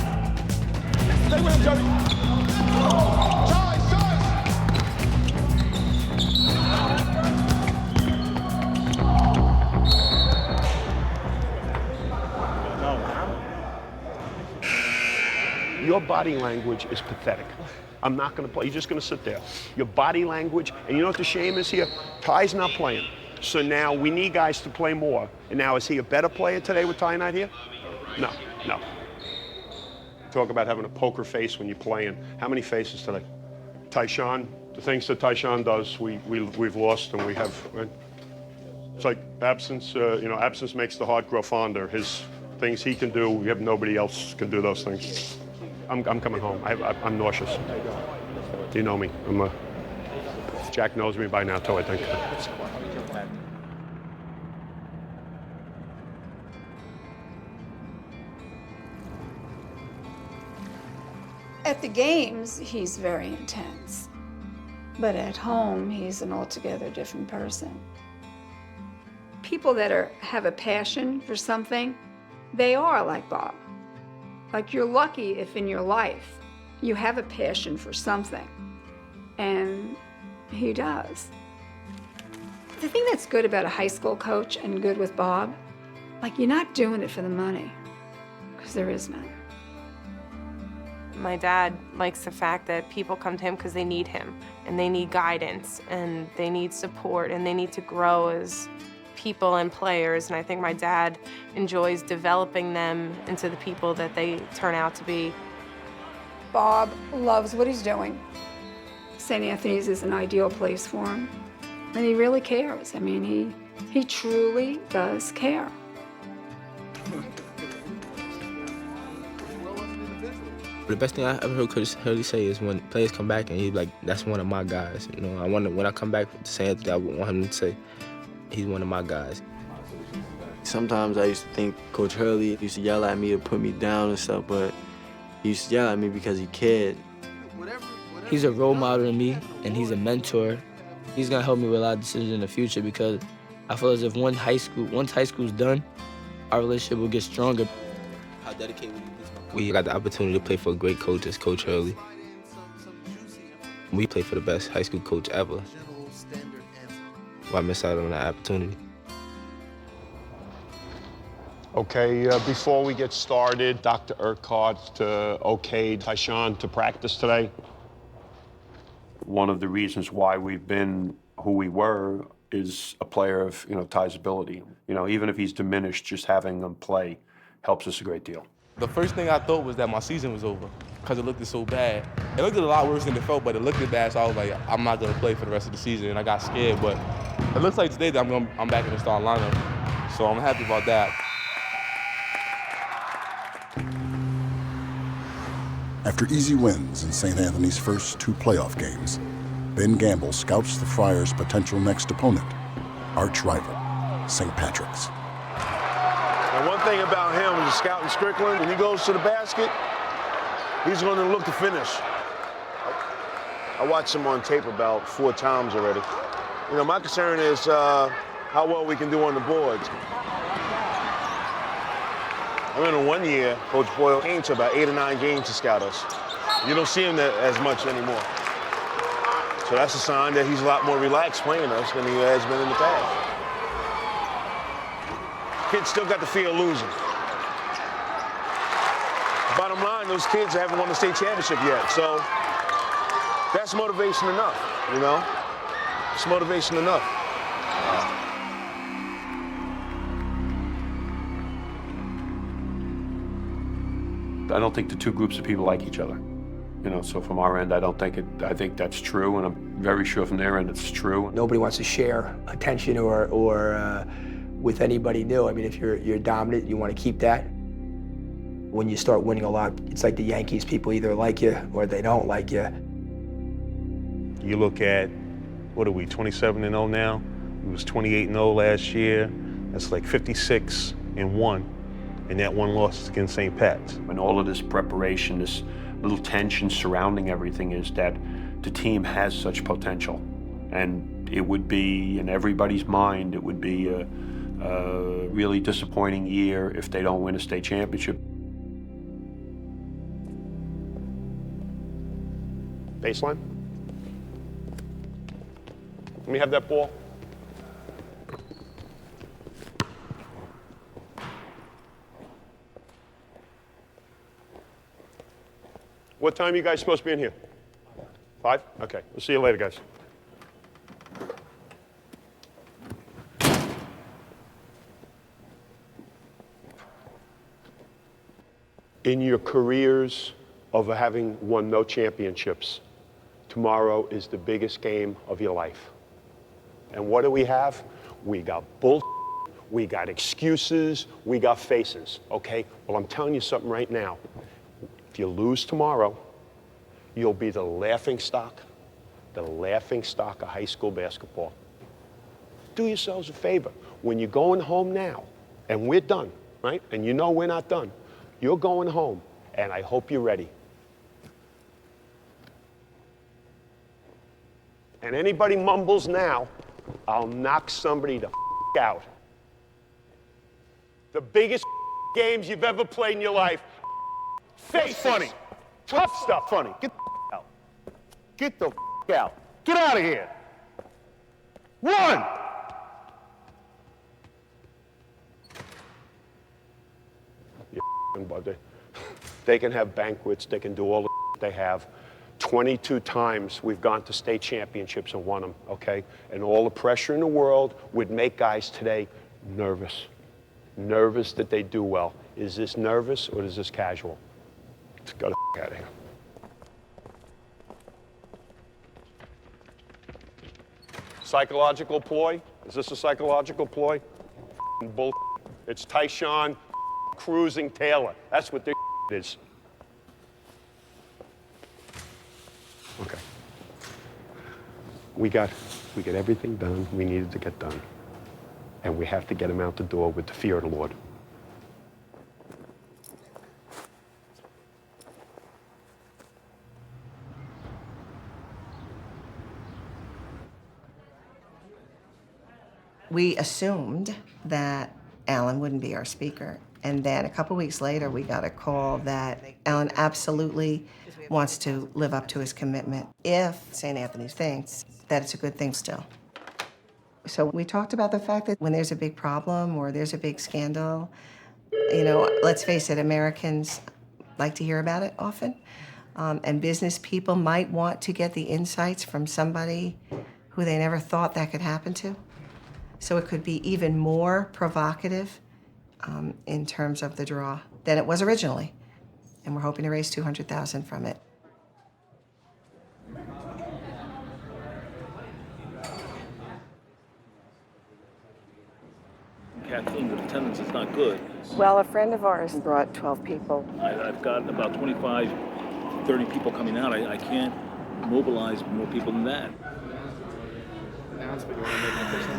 Stay with him, Joey. Charge. Your body language is pathetic. I'm not going to play. You're just going to sit there. Your body language, and you know what the shame is here? Ty's not playing. So now we need guys to play more. And now is he a better player today with Ty not here? No. Talk about having a poker face when you're playing. How many faces today? Tyshawn, the things that Tyshawn does, we've lost and we have. Right? It's like absence. Absence makes the heart grow fonder. His things he can do, we have nobody else can do those things. I'm coming home. I'm nauseous. You know me. Jack knows me by now too, I think. At the games, he's very intense. But at home, he's an altogether different person. People that have a passion for something, they are like Bob. Like, you're lucky if in your life you have a passion for something. And he does. The thing that's good about a high school coach and good with Bob, like, you're not doing it for the money, because there is none. My dad likes the fact that people come to him because they need him, and they need guidance, and they need support, and they need to grow as people and players. And I think my dad enjoys developing them into the people that they turn out to be. Bob loves what he's doing. St. Anthony's is an ideal place for him, and he really cares. I mean, he truly does care. The best thing I ever heard Coach Hurley say is when players come back and he's like, "That's one of my guys." You know, when I come back to St. Anthony, I want him to say, "He's one of my guys." Sometimes I used to think Coach Hurley used to yell at me to put me down and stuff, but he used to yell at me because he cared. He's a role model to me, and he's a mentor. He's gonna help me with a lot of decisions in the future because I feel as if once high school's done, our relationship will get stronger. How dedicated would you be? We got the opportunity to play for a great coach as Coach Hurley. We played for the best high school coach ever. Why miss out on that opportunity? Okay, before we get started, Dr. Urquhart okayed Tyshawn to practice today. One of the reasons why we've been who we were is a player of, Ty's ability. Even if he's diminished, just having him play helps us a great deal. The first thing I thought was that my season was over because it looked so bad. It looked a lot worse than it felt, but it looked bad, so I was like, I'm not going to play for the rest of the season, and I got scared. But it looks like today that I'm back in the starting lineup, so I'm happy about that. After easy wins in St. Anthony's first 2 playoff games, Ben Gamble scouts the Friars' potential next opponent, arch rival, St. Patrick's. And one thing about him is scouting Strickland, when he goes to the basket, he's going to look to finish. I watched him on tape about 4 times already. My concern is how well we can do on the boards. I remember one year, Coach Boyle came to about 8 or 9 games to scout us. You don't see him as much anymore. So that's a sign that he's a lot more relaxed playing us than he has been in the past. Kids still got the fear of losing. Bottom line, those kids haven't won the state championship yet, so that's motivation enough, It's motivation enough. I don't think the 2 groups of people like each other. So from our end, I think that's true, and I'm very sure from their end it's true. Nobody wants to share attention or with anybody new. I mean, if you're dominant, you want to keep that. When you start winning a lot, it's like the Yankees. People either like you or they don't like you. You look at, what are we, 27-0 now? It was 28-0 last year. That's like 56-1. And that one loss is against St. Pat's. And all of this preparation, this little tension surrounding everything is that the team has such potential. And It would be, in everybody's mind, it would be a really disappointing year if they don't win a state championship. Baseline. Let me have that ball. What time are you guys supposed to be in here? 5? Okay, we'll see you later, guys. In your careers of having won no championships, tomorrow is the biggest game of your life. And what do we have? We got bull, we got excuses, we got faces, okay? Well, I'm telling you something right now. If you lose tomorrow, you'll be the laughing stock of high school basketball. Do yourselves a favor. When you're going home now, and we're done, right? And you know we're not done. You're going home, and I hope you're ready. And anybody mumbles now, I'll knock somebody the out. The biggest games you've ever played in your life. Face funny. Tough stuff. Funny. Get the out. Get the out. Get out of here. One. But they can have banquets, they can do all the they have. 22 times we've gone to state championships and won them, okay? And all the pressure in the world would make guys today nervous. Nervous that they do well. Is this nervous or is this casual? Let's go the out of here. Psychological ploy? Is this a psychological ploy? Bull. It's Tyshawn cruising Taylor. That's what this is. Okay. We got everything done we needed to get done. And we have to get him out the door with the fear of the Lord. We assumed that Alan wouldn't be our speaker. And then a couple weeks later, we got a call that Alan absolutely wants to live up to his commitment if St. Anthony thinks that it's a good thing still. So we talked about the fact that when there's a big problem or there's a big scandal, you know, let's face it, Americans like to hear about it often. And business people might want to get the insights from somebody who they never thought that could happen to. So it could be even more provocative in terms of the draw than it was originally. And we're hoping to raise $200,000 from it. Kathleen, the attendance is not good. Well, a friend of ours brought 12 people. I've got about 25, 30 people coming out. I can't mobilize more people than that.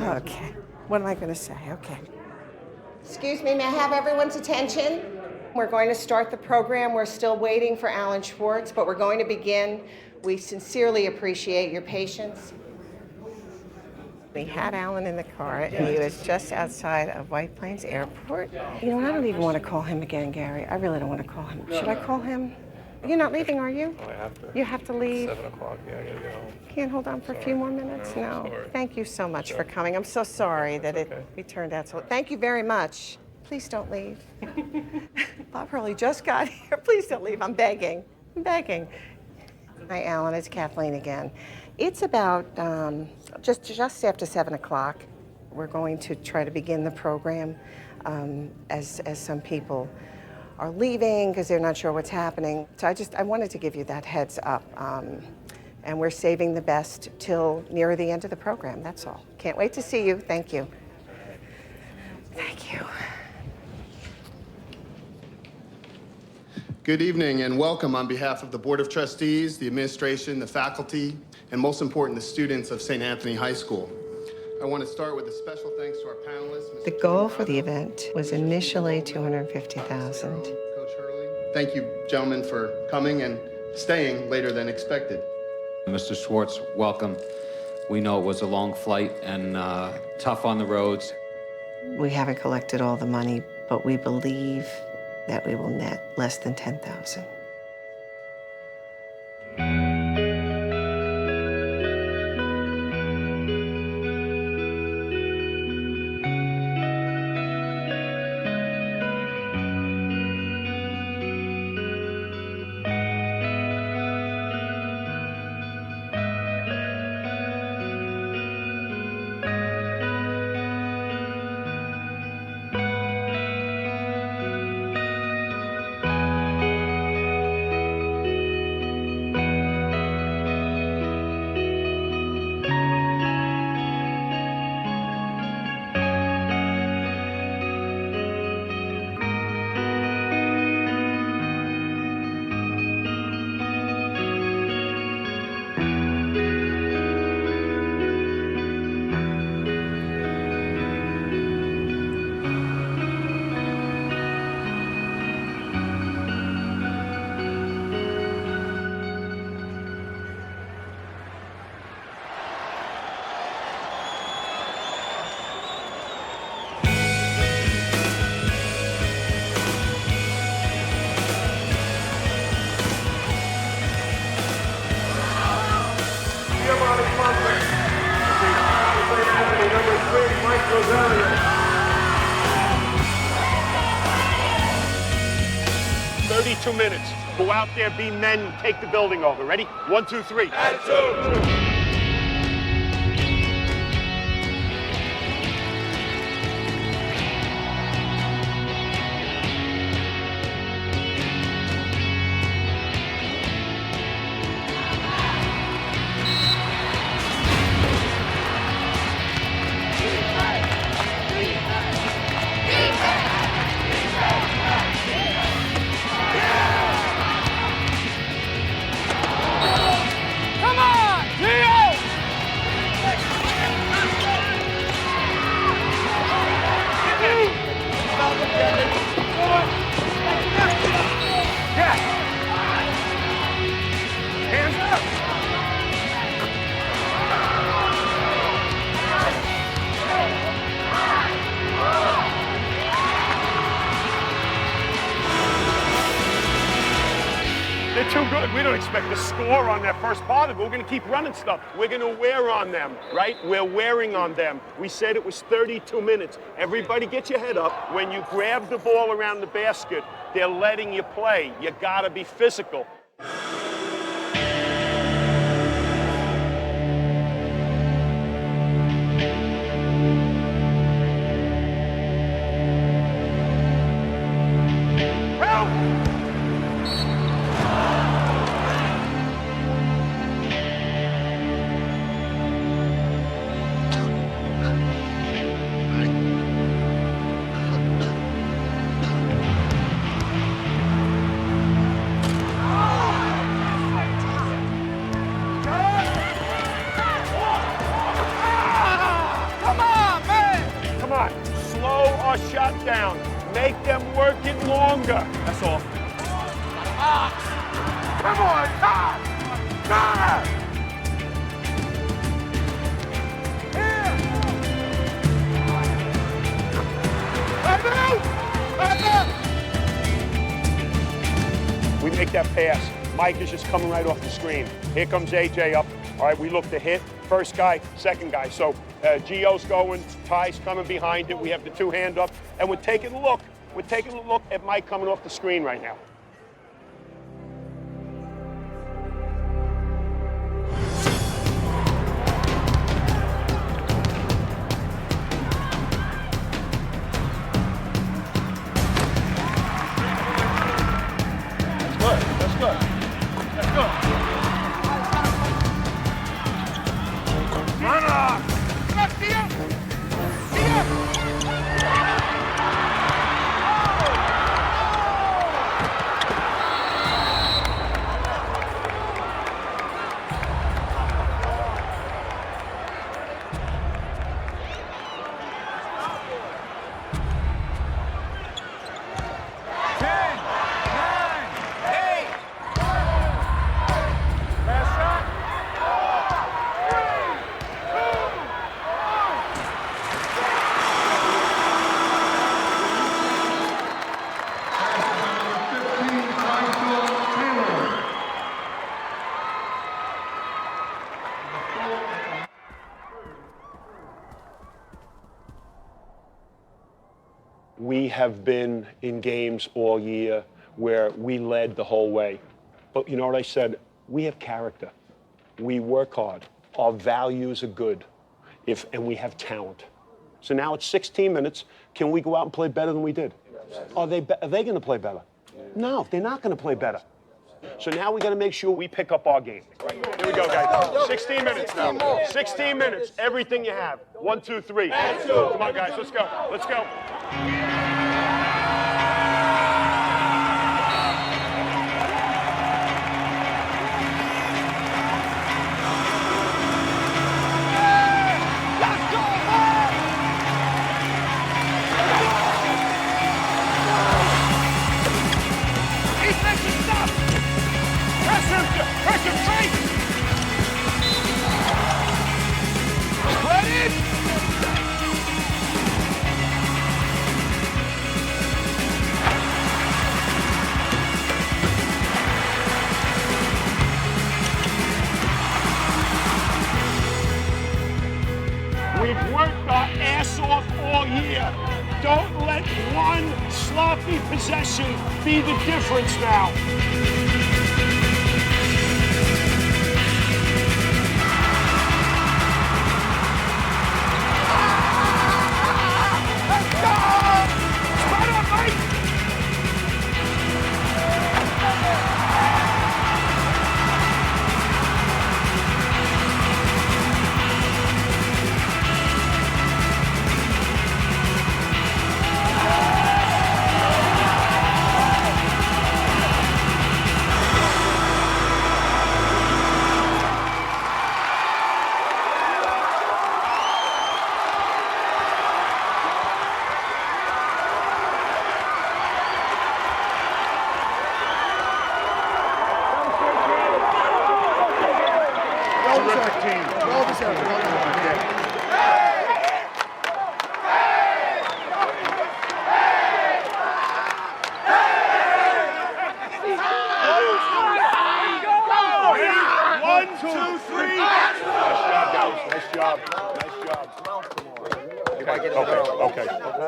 Okay. What am I going to say? Okay. Excuse me, may I have everyone's attention? We're going to start the program. We're still waiting for Alan Schwartz, but we're going to begin. We sincerely appreciate your patience. We had Alan in the car, and he was just outside of White Plains Airport. You know, I don't even want to call him again, Gary. I really don't want to call him. Should I call him? You're not leaving, are you? I have to. You have to leave? 7 o'clock, yeah, I gotta get home. Can't hold on for a few more minutes? No. Sorry. Thank you so much for coming. I'm so sorry that it turned out so. Thank you very much. Please don't leave. Bob Hurley just got here. Please don't leave. I'm begging. I'm begging. Hi, Alan. It's Kathleen again. It's about just after 7 o'clock. We're going to try to begin the program as some people are leaving because they're not sure what's happening. So I wanted to give you that heads up. And we're saving the best till near the end of the program, that's all. Can't wait to see you. Thank you. Thank you. Good evening and welcome on behalf of the Board of Trustees, the administration, the faculty, and most important, the students of St. Anthony High School. I want to start with a special thanks to our panelists. The goal for the event was initially $250,000. Coach Hurley. Thank you, gentlemen, for coming and staying later than expected. Mr. Schwartz, welcome. We know it was a long flight and tough on the roads. We haven't collected all the money, but we believe that we will net less than $10,000. Rosario. 32 minutes. Go out there, be men, take the building over. Ready? 1, 2, 3. And 2. They're too good. We don't expect to score on that first part of it. We're going to keep running stuff. We're going to wear on them, right? We're wearing on them. We said it was 32 minutes. Everybody get your head up. When you grab the ball around the basket, they're letting you play. You got to be physical. Shot down. Make them work it longer. That's all. Come on, Todd! Todd! We make that pass. Mike is just coming right off the screen. Here comes AJ up. All right, we look to hit. First guy, second guy. So Gio's going, Ty's coming behind it. We have the two hand up, and we're taking a look. We're taking a look at Mike coming off the screen right now. That's good. That's good. That's good. Run off! have been in games all year where we led the whole way. But you know what I said? We have character. We work hard. Our values are good. And we have talent. So now it's 16 minutes. Can we go out and play better than we did? Are they going to play better? No, they're not going to play better. So now we got to make sure we pick up our game. Here we go, guys. 16 minutes now. 16 minutes. Everything you have. 1, 2, 3. Come on, guys. Let's go. Let's go. We've worked our ass off all year. Don't let one sloppy possession be the difference now. Let's go! Spread up, mate!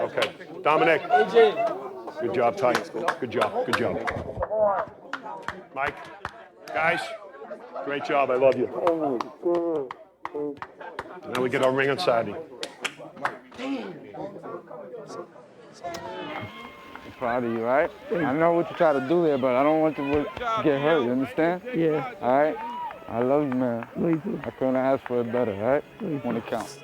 Okay. Dominic. Good job, Ty. Good job. Mike. Guys, great job. I love you. Now we get our ring on Saturday. I'm proud of you, right? I know what you try to do there, but I don't want you to get hurt, you understand? Yeah. All right? I love you, man. Love you too. I couldn't ask for it better, all right? When it counts.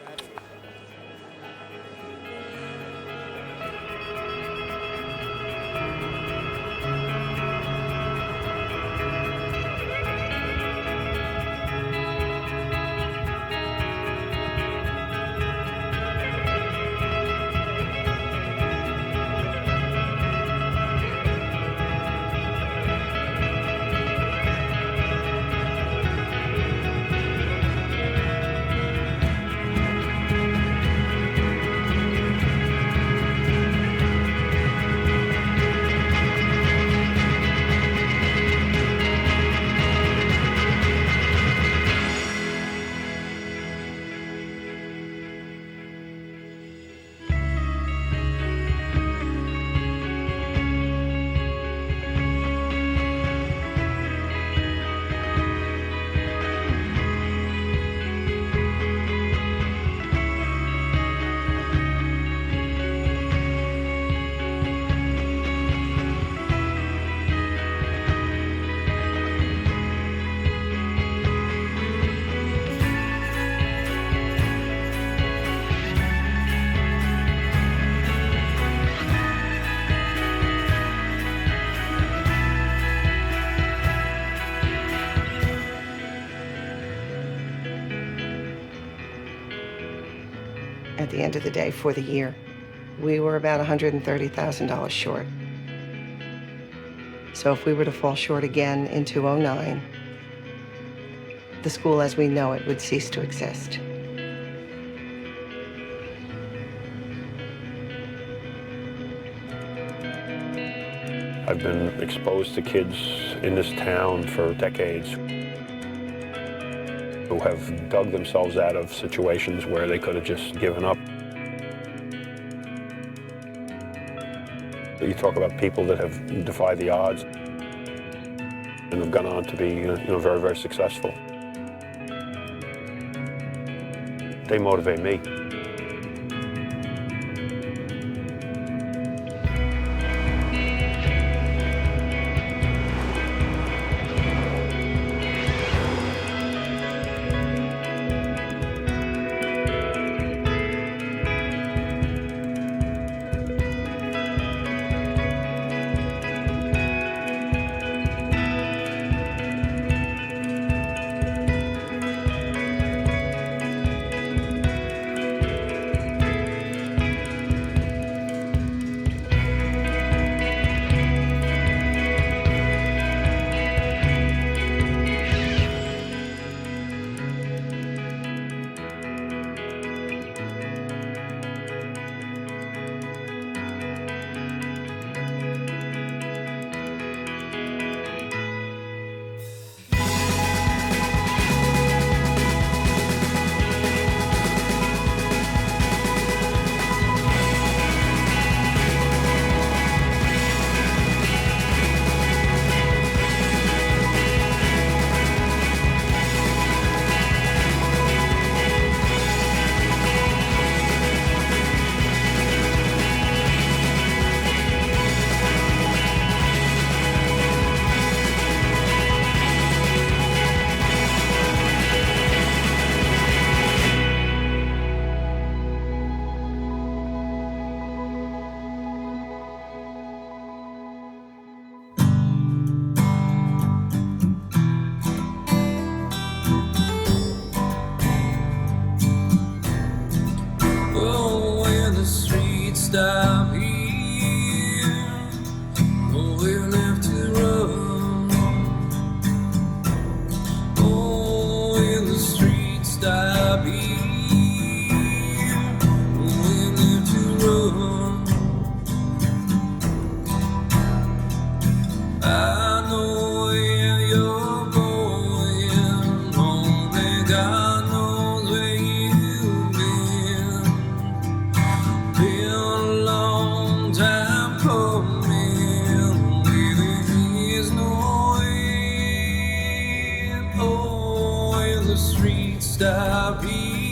At the end of the day, for the year, we were about $130,000 short. So if we were to fall short again in 2009, the school as we know it would cease to exist. I've been exposed to kids in this town for decades who have dug themselves out of situations where they could have just given up. You talk about people that have defied the odds and have gone on to be, very, very successful. They motivate me. Stop here, oh, we'll have to run. Oh, in the street, stop here, oh, we'll have to run. I know where you're going, only God knows where you've been. Been a long time coming, maybe there's no end. Oh, in the street, stop here.